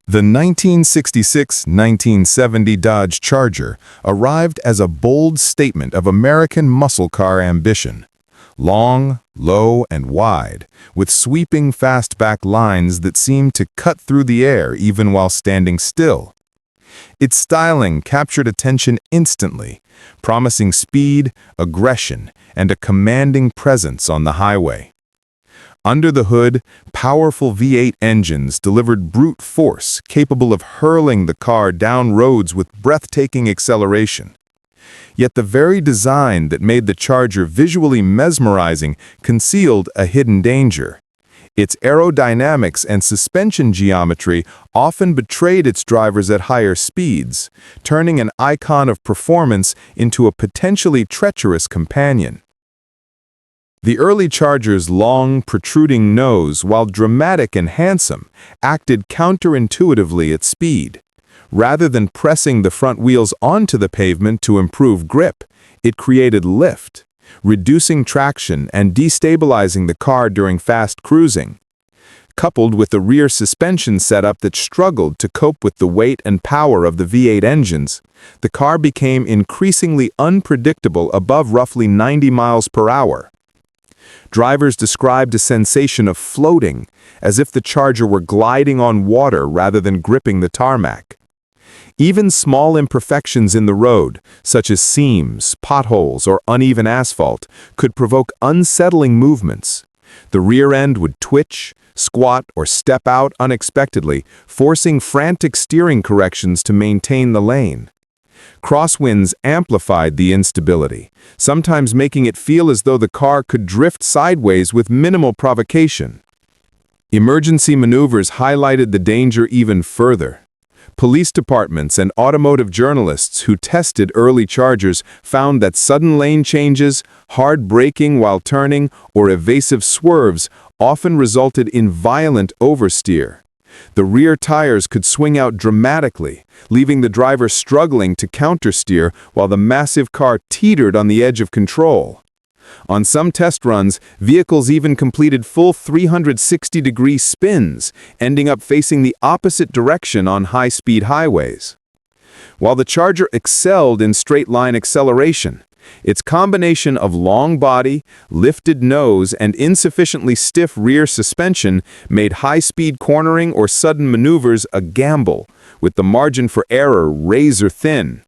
The 1966-1970 Dodge Charger arrived as a bold statement of American muscle car ambition. Long, low, and wide, with sweeping fastback lines that seemed to cut through the air even while standing still. Its styling captured attention instantly, promising speed, aggression, and a commanding presence on the highway. Under the hood, powerful V8 engines delivered brute force capable of hurling the car down roads with breathtaking acceleration. Yet the very design that made the Charger visually mesmerizing concealed a hidden danger. Its aerodynamics and suspension geometry often betrayed its drivers at higher speeds, turning an icon of performance into a potentially treacherous companion. The early Charger's long, protruding nose, while dramatic and handsome, acted counterintuitively at speed. Rather than pressing the front wheels onto the pavement to improve grip, it created lift, reducing traction and destabilizing the car during fast cruising. Coupled with the rear suspension setup that struggled to cope with the weight and power of the V8 engines, the car became increasingly unpredictable above roughly 90 miles per hour. Drivers described a sensation of floating, as if the Charger were gliding on water rather than gripping the tarmac. Even small imperfections in the road, such as seams, potholes, or uneven asphalt, could provoke unsettling movements. The rear end would twitch, squat, or step out unexpectedly, forcing frantic steering corrections to maintain the lane. Crosswinds amplified the instability, sometimes making it feel as though the car could drift sideways with minimal provocation. Emergency maneuvers highlighted the danger even further. Police departments and automotive journalists who tested early Chargers found that sudden lane changes, hard braking while turning, or evasive swerves often resulted in violent oversteer. The rear tires could swing out dramatically, leaving the driver struggling to countersteer while the massive car teetered on the edge of control. On some test runs, vehicles even completed full 360-degree spins, ending up facing the opposite direction on high-speed highways. While the Charger excelled in straight-line acceleration, its combination of long body, lifted nose, and insufficiently stiff rear suspension made high-speed cornering or sudden maneuvers a gamble, with the margin for error razor-thin.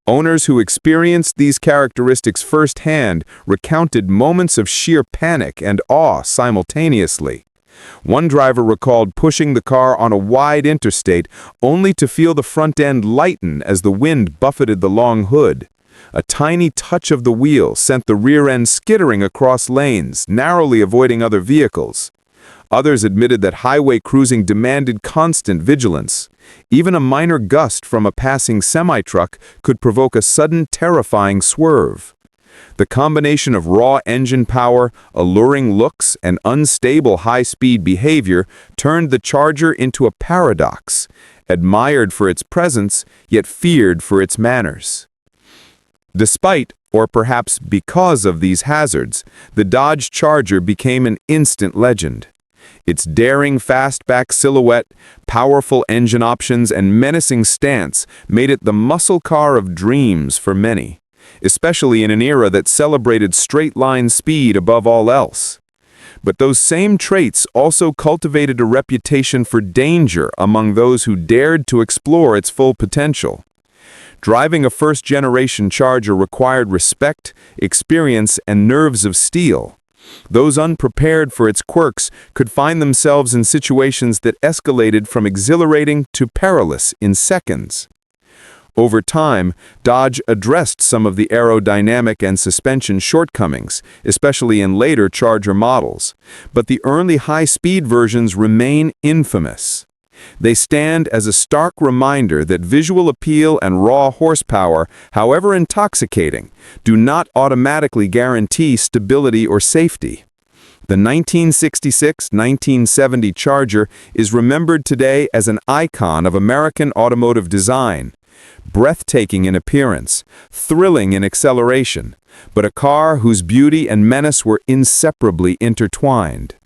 Owners who experienced these characteristics firsthand recounted moments of sheer panic and awe simultaneously. One driver recalled pushing the car on a wide interstate only to feel the front end lighten as the wind buffeted the long hood. A tiny touch of the wheel sent the rear end skittering across lanes, narrowly avoiding other vehicles. Others admitted that highway cruising demanded constant vigilance. Even a minor gust from a passing semi-truck could provoke a sudden, terrifying swerve. The combination of raw engine power, alluring looks, and unstable high-speed behavior turned the Charger into a paradox, admired for its presence, yet feared for its manners. Despite, or perhaps because of these hazards, the Dodge Charger became an instant legend. Its daring fastback silhouette, powerful engine options, and menacing stance made it the muscle car of dreams for many, especially in an era that celebrated straight-line speed above all else. But those same traits also cultivated a reputation for danger among those who dared to explore its full potential. Driving a first-generation Charger required respect, experience, and nerves of steel. Those unprepared for its quirks could find themselves in situations that escalated from exhilarating to perilous in seconds. Over time, Dodge addressed some of the aerodynamic and suspension shortcomings, especially in later Charger models, but the early high-speed versions remain infamous. They stand as a stark reminder that visual appeal and raw horsepower, however intoxicating, do not automatically guarantee stability or safety. The 1966-1970 Charger is remembered today as an icon of American automotive design. Breathtaking in appearance, thrilling in acceleration, but a car whose beauty and menace were inseparably intertwined.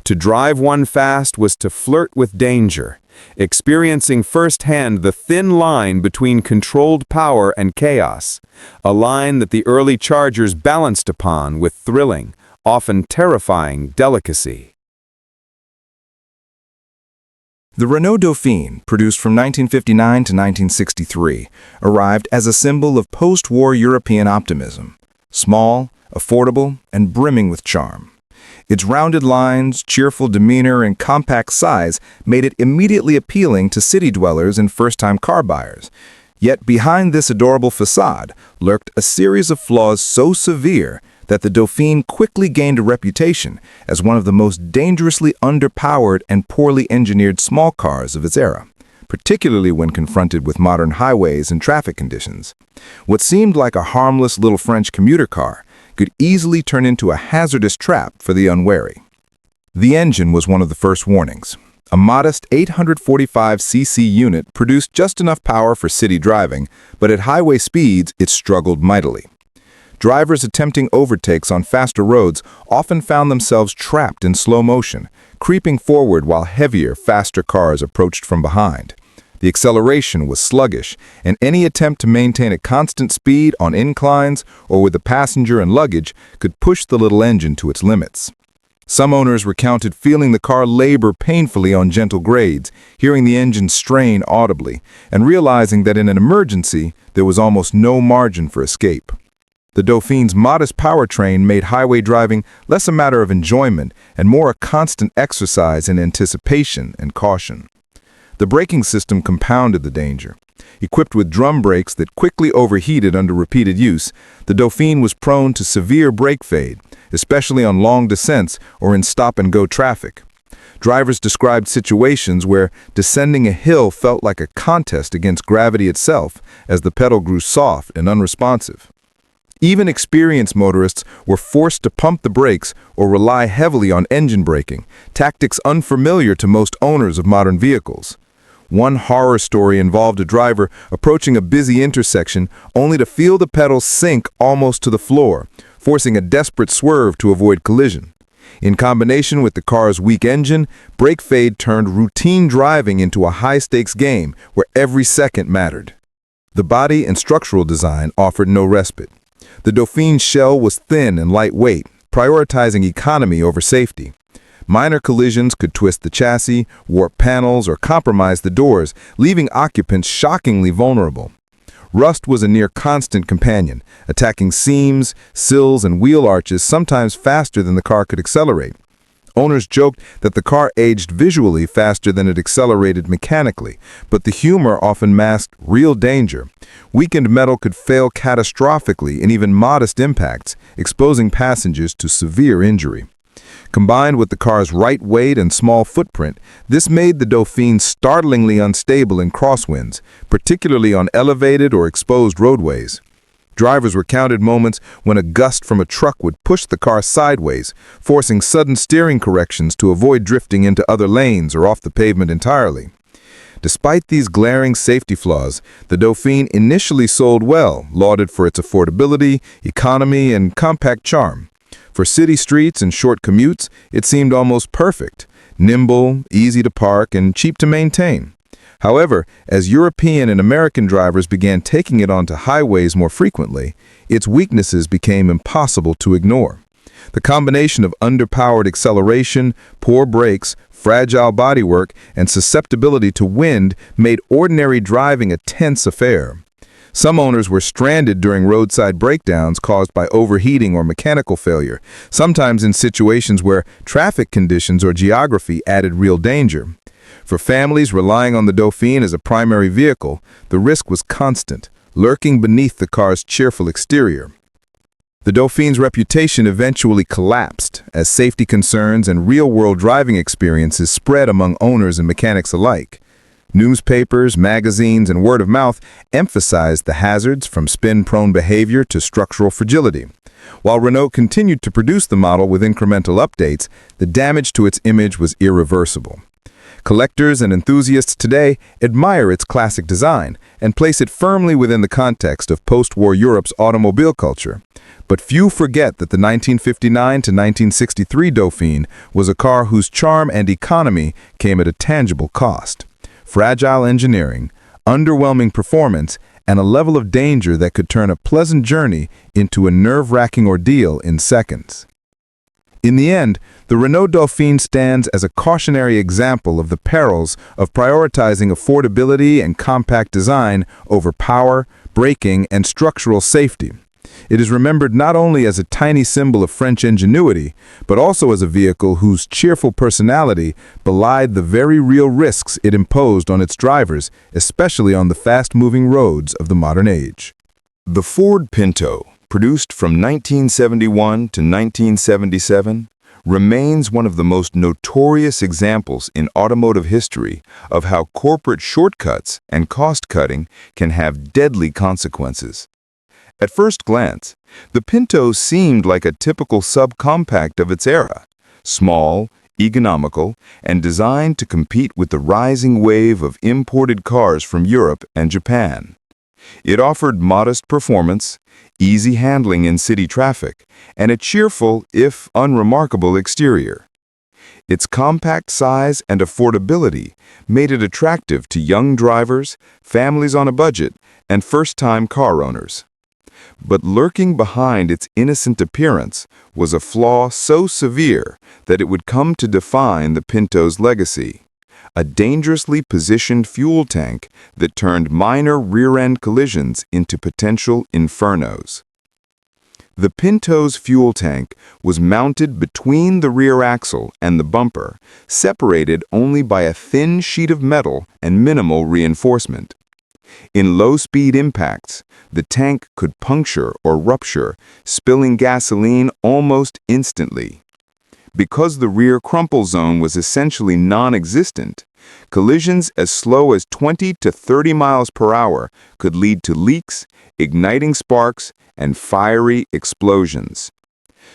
To drive one fast was to flirt with danger, experiencing firsthand the thin line between controlled power and chaos, a line that the early Chargers balanced upon with thrilling, often terrifying delicacy.
The Renault Dauphine, produced from 1959 to 1963, arrived as a symbol of post-war European optimism. Small, affordable, and brimming with charm. Its rounded lines, cheerful demeanor, and compact size made it immediately appealing to city dwellers and first-time car buyers. Yet behind this adorable facade lurked a series of flaws so severe that the Dauphine quickly gained a reputation as one of the most dangerously underpowered and poorly engineered small cars of its era, particularly when confronted with modern highways and traffic conditions. What seemed like a harmless little French commuter car could easily turn into a hazardous trap for the unwary. The engine was one of the first warnings. A modest 845cc unit produced just enough power for city driving, but at highway speeds it struggled mightily. Drivers attempting overtakes on faster roads often found themselves trapped in slow motion, creeping forward while heavier, faster cars approached from behind. The acceleration was sluggish, and any attempt to maintain a constant speed on inclines or with a passenger and luggage could push the little engine to its limits. Some owners recounted feeling the car labor painfully on gentle grades, hearing the engine strain audibly, and realizing that in an emergency, there was almost no margin for escape. The Dauphine's modest powertrain made highway driving less a matter of enjoyment and more a constant exercise in anticipation and caution. The braking system compounded the danger. Equipped with drum brakes that quickly overheated under repeated use, the Dauphine was prone to severe brake fade, especially on long descents or in stop-and-go traffic. Drivers described situations where descending a hill felt like a contest against gravity itself as the pedal grew soft and unresponsive. Even experienced motorists were forced to pump the brakes or rely heavily on engine braking, tactics unfamiliar to most owners of modern vehicles. One horror story involved a driver approaching a busy intersection only to feel the pedals sink almost to the floor, forcing a desperate swerve to avoid collision. In combination with the car's weak engine, brake fade turned routine driving into a high-stakes game where every second mattered. The body and structural design offered no respite. The Dauphine's shell was thin and lightweight, prioritizing economy over safety. Minor collisions could twist the chassis, warp panels, or compromise the doors, leaving occupants shockingly vulnerable. Rust was a near-constant companion, attacking seams, sills, and wheel arches sometimes faster than the car could accelerate. Owners joked that the car aged visually faster than it accelerated mechanically, but the humor often masked real danger. Weakened metal could fail catastrophically in even modest impacts, exposing passengers to severe injury. Combined with the car's light weight and small footprint, this made the Dauphine startlingly unstable in crosswinds, particularly on elevated or exposed roadways. Drivers recounted moments when a gust from a truck would push the car sideways, forcing sudden steering corrections to avoid drifting into other lanes or off the pavement entirely. Despite these glaring safety flaws, the Dauphine initially sold well, lauded for its affordability, economy, and compact charm. For city streets and short commutes, it seemed almost perfect, nimble, easy to park, and cheap to maintain. However, as European and American drivers began taking it onto highways more frequently, its weaknesses became impossible to ignore. The combination of underpowered acceleration, poor brakes, fragile bodywork, and susceptibility to wind made ordinary driving a tense affair. Some owners were stranded during roadside breakdowns caused by overheating or mechanical failure, sometimes in situations where traffic conditions or geography added real danger. For families relying on the Dauphine as a primary vehicle, the risk was constant, lurking beneath the car's cheerful exterior. The Dauphine's reputation eventually collapsed as safety concerns and real-world driving experiences spread among owners and mechanics alike. Newspapers, magazines, and word of mouth emphasized the hazards from spin-prone behavior to structural fragility. While Renault continued to produce the model with incremental updates, the damage to its image was irreversible. Collectors and enthusiasts today admire its classic design and place it firmly within the context of post-war Europe's automobile culture. But few forget that the 1959 to 1963 Dauphine was a car whose charm and economy came at a tangible cost. Fragile engineering, underwhelming performance, and a level of danger that could turn a pleasant journey into a nerve-wracking ordeal in seconds. In the end, the Renault Dauphine stands as a cautionary example of the perils of prioritizing affordability and compact design over power, braking, and structural safety. It is remembered not only as a tiny symbol of French ingenuity, but also as a vehicle whose cheerful personality belied the very real risks it imposed on its drivers, especially on the fast-moving roads of the modern age.
The Ford Pinto, produced from 1971 to 1977, remains one of the most notorious examples in automotive history of how corporate shortcuts and cost-cutting can have deadly consequences. At first glance, the Pinto seemed like a typical subcompact of its era, small, economical, and designed to compete with the rising wave of imported cars from Europe and Japan. It offered modest performance, easy handling in city traffic, and a cheerful, if unremarkable, exterior. Its compact size and affordability made it attractive to young drivers, families on a budget, and first-time car owners. But lurking behind its innocent appearance was a flaw so severe that it would come to define the Pinto's legacy: a dangerously positioned fuel tank that turned minor rear-end collisions into potential infernos. The Pinto's fuel tank was mounted between the rear axle and the bumper, separated only by a thin sheet of metal and minimal reinforcement. In low-speed impacts, the tank could puncture or rupture, spilling gasoline almost instantly. Because the rear crumple zone was essentially non-existent, collisions as slow as 20 to 30 miles per hour could lead to leaks, igniting sparks, and fiery explosions.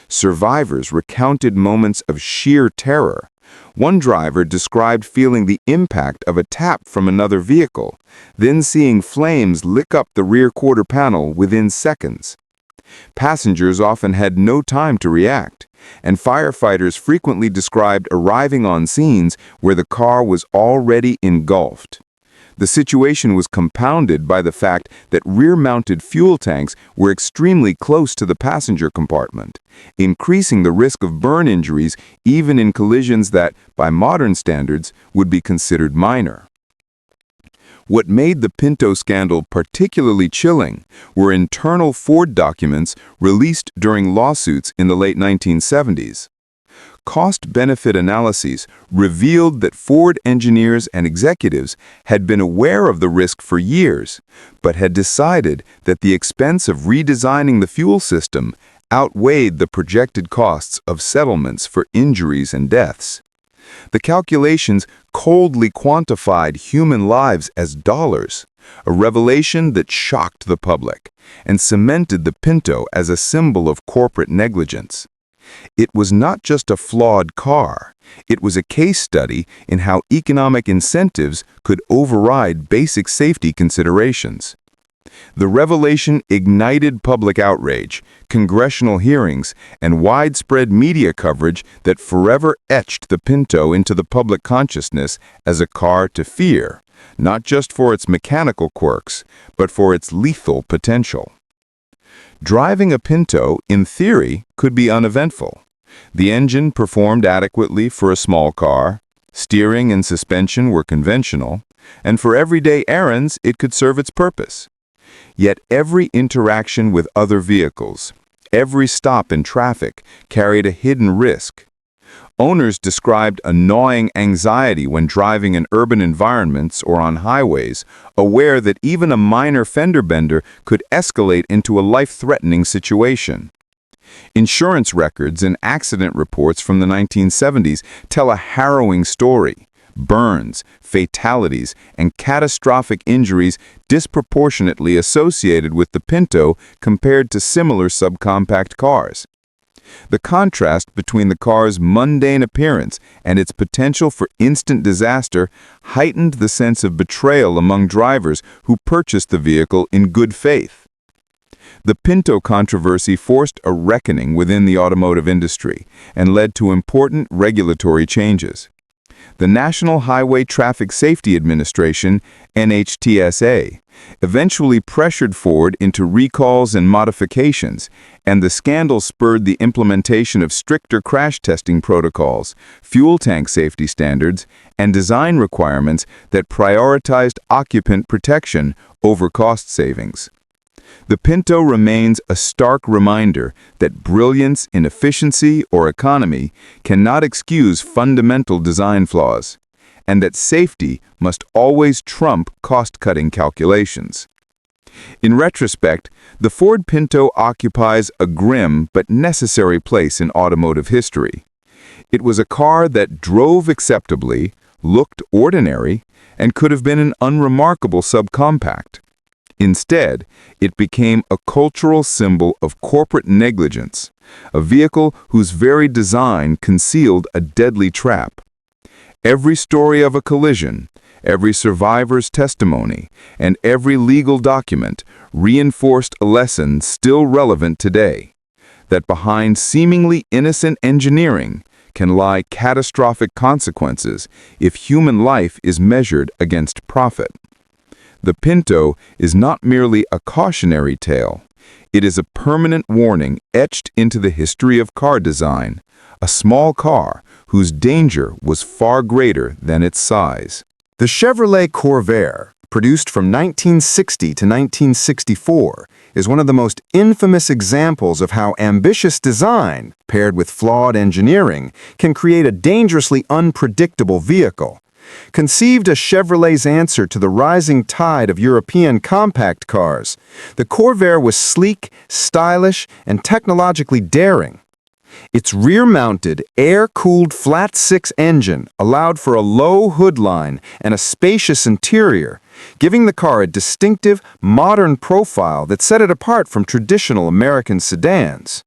Survivors recounted moments of sheer terror. One driver described feeling the impact of a tap from another vehicle, then seeing flames lick up the rear quarter panel within seconds. Passengers often had no time to react, and firefighters frequently described arriving on scenes where the car was already engulfed. The situation was compounded by the fact that rear-mounted fuel tanks were extremely close to the passenger compartment, increasing the risk of burn injuries even in collisions that, by modern standards, would be considered minor. What made the Pinto scandal particularly chilling were internal Ford documents released during lawsuits in the late 1970s. Cost-benefit analyses revealed that Ford engineers and executives had been aware of the risk for years, but had decided that the expense of redesigning the fuel system outweighed the projected costs of settlements for injuries and deaths. The calculations coldly quantified human lives as dollars, a revelation that shocked the public and cemented the Pinto as a symbol of corporate negligence. It was not just a flawed car, it was a case study in how economic incentives could override basic safety considerations. The revelation ignited public outrage, congressional hearings, and widespread media coverage that forever etched the Pinto into the public consciousness as a car to fear, not just for its mechanical quirks, but for its lethal potential. Driving a Pinto, in theory, could be uneventful. The engine performed adequately for a small car, steering and suspension were conventional, and for everyday errands it could serve its purpose. Yet every interaction with other vehicles, every stop in traffic, carried a hidden risk. Owners described a gnawing anxiety when driving in urban environments or on highways, aware that even a minor fender bender could escalate into a life-threatening situation. Insurance records and accident reports from the 1970s tell a harrowing story. Burns, fatalities, and catastrophic injuries disproportionately associated with the Pinto compared to similar subcompact cars. The contrast between the car's mundane appearance and its potential for instant disaster heightened the sense of betrayal among drivers who purchased the vehicle in good faith. The Pinto controversy forced a reckoning within the automotive industry and led to important regulatory changes. The National Highway Traffic Safety Administration, NHTSA, eventually pressured Ford into recalls and modifications, and the scandal spurred the implementation of stricter crash testing protocols, fuel tank safety standards, and design requirements that prioritized occupant protection over cost savings. The Pinto remains a stark reminder that brilliance in efficiency or economy cannot excuse fundamental design flaws, and that safety must always trump cost-cutting calculations. In retrospect, the Ford Pinto occupies a grim but necessary place in automotive history. It was a car that drove acceptably, looked ordinary, and could have been an unremarkable subcompact. Instead, it became a cultural symbol of corporate negligence, a vehicle whose very design concealed a deadly trap. Every story of a collision, every survivor's testimony, and every legal document reinforced a lesson still relevant today, that behind seemingly innocent engineering can lie catastrophic consequences if human life is measured against profit. The Pinto is not merely a cautionary tale, It is a permanent warning etched into the history of car design, a small car whose danger was far greater than its size.
The Chevrolet Corvair, produced from 1960 to 1964, is one of the most infamous examples of how ambitious design, paired with flawed engineering, can create a dangerously unpredictable vehicle. Conceived as Chevrolet's answer to the rising tide of European compact cars, the Corvair was sleek, stylish, and technologically daring. Its rear-mounted, air-cooled flat-six engine allowed for a low hood line and a spacious interior, giving the car a distinctive, modern profile that set it apart from traditional American sedans.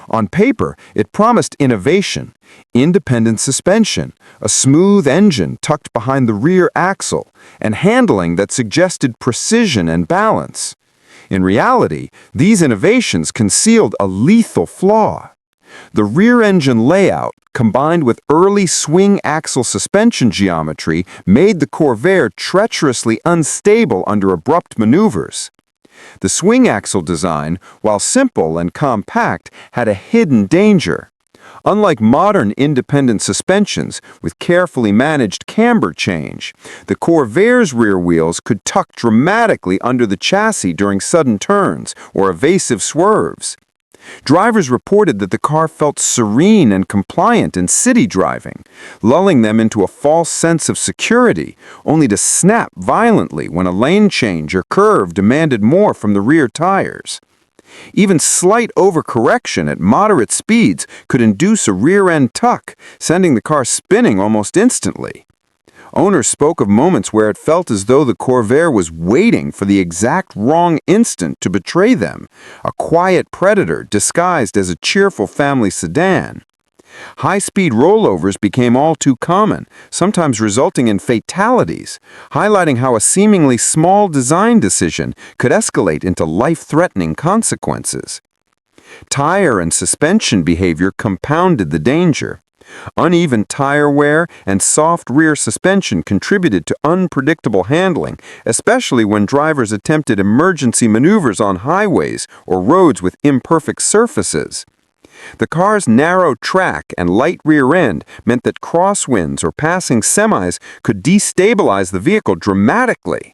On paper, it promised innovation, independent suspension, a smooth engine tucked behind the rear axle, and handling that suggested precision and balance. In reality, these innovations concealed a lethal flaw. The rear engine layout, combined with early swing axle suspension geometry, made the Corvair treacherously unstable under abrupt maneuvers. The swing axle design, while simple and compact, had a hidden danger. Unlike modern independent suspensions with carefully managed camber change, the Corvair's rear wheels could tuck dramatically under the chassis during sudden turns or evasive swerves. Drivers reported that the car felt serene and compliant in city driving, lulling them into a false sense of security, only to snap violently when a lane change or curve demanded more from the rear tires. Even slight overcorrection at moderate speeds could induce a rear-end tuck, sending the car spinning almost instantly. Owners spoke of moments where it felt as though the Corvair was waiting for the exact wrong instant to betray them, a quiet predator disguised as a cheerful family sedan. High-speed rollovers became all too common, sometimes resulting in fatalities, highlighting how a seemingly small design decision could escalate into life-threatening consequences. Tire and suspension behavior compounded the danger. Uneven tire wear and soft rear suspension contributed to unpredictable handling, especially when drivers attempted emergency maneuvers on highways or roads with imperfect surfaces. The car's narrow track and light rear end meant that crosswinds or passing semis could destabilize the vehicle dramatically.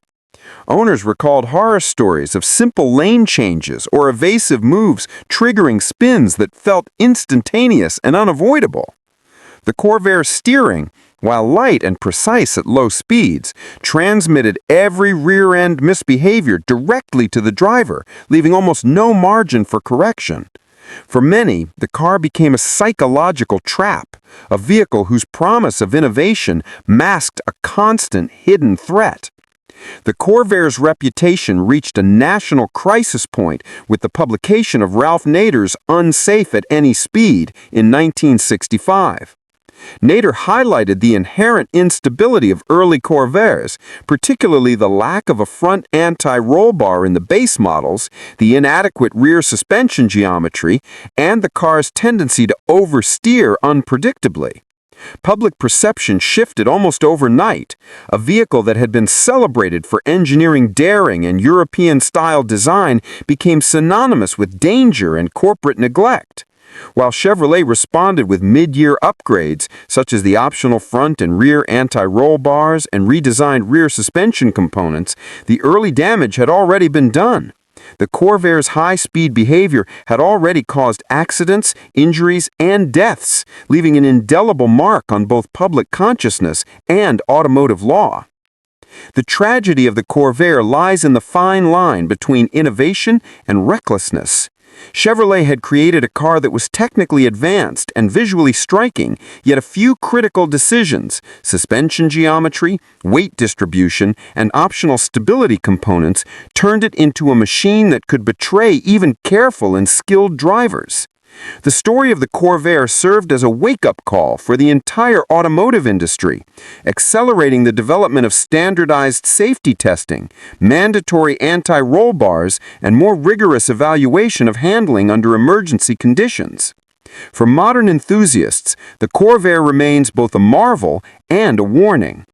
Owners recalled horror stories of simple lane changes or evasive moves triggering spins that felt instantaneous and unavoidable. The Corvair's steering, while light and precise at low speeds, transmitted every rear-end misbehavior directly to the driver, leaving almost no margin for correction. For many, the car became a psychological trap, a vehicle whose promise of innovation masked a constant hidden threat. The Corvair's reputation reached a national crisis point with the publication of Ralph Nader's Unsafe at Any Speed in 1965. Nader highlighted the inherent instability of early Corvairs, particularly the lack of a front anti-roll bar in the base models, the inadequate rear suspension geometry, and the car's tendency to oversteer unpredictably. Public perception shifted almost overnight. A vehicle that had been celebrated for engineering daring and European-style design became synonymous with danger and corporate neglect. While Chevrolet responded with mid-year upgrades, such as the optional front and rear anti-roll bars and redesigned rear suspension components, the early damage had already been done. The Corvair's high-speed behavior had already caused accidents, injuries, and deaths, leaving an indelible mark on both public consciousness and automotive law. The tragedy of the Corvair lies in the fine line between innovation and recklessness. Chevrolet had created a car that was technically advanced and visually striking, yet a few critical decisions, suspension geometry, weight distribution, and optional stability components, turned it into a machine that could betray even careful and skilled drivers. The story of the Corvair served as a wake-up call for the entire automotive industry, accelerating the development of standardized safety testing, mandatory anti-roll bars, and more rigorous evaluation of handling under emergency conditions. For modern enthusiasts, the Corvair remains both a marvel and a warning.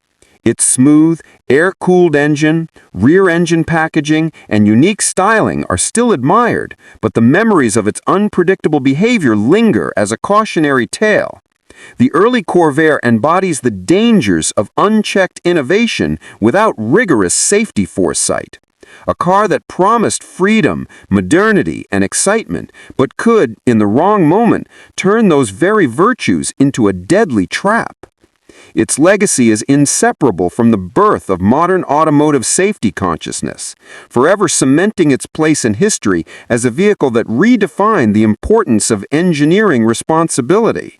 Its smooth, air-cooled engine, rear-engine packaging, and unique styling are still admired, but the memories of its unpredictable behavior linger as a cautionary tale. The early Corvair embodies the dangers of unchecked innovation without rigorous safety foresight. A car that promised freedom, modernity, and excitement, but could, in the wrong moment, turn those very virtues into a deadly trap. Its legacy is inseparable from the birth of modern automotive safety consciousness, forever cementing its place in history as a vehicle that redefined the importance of engineering responsibility.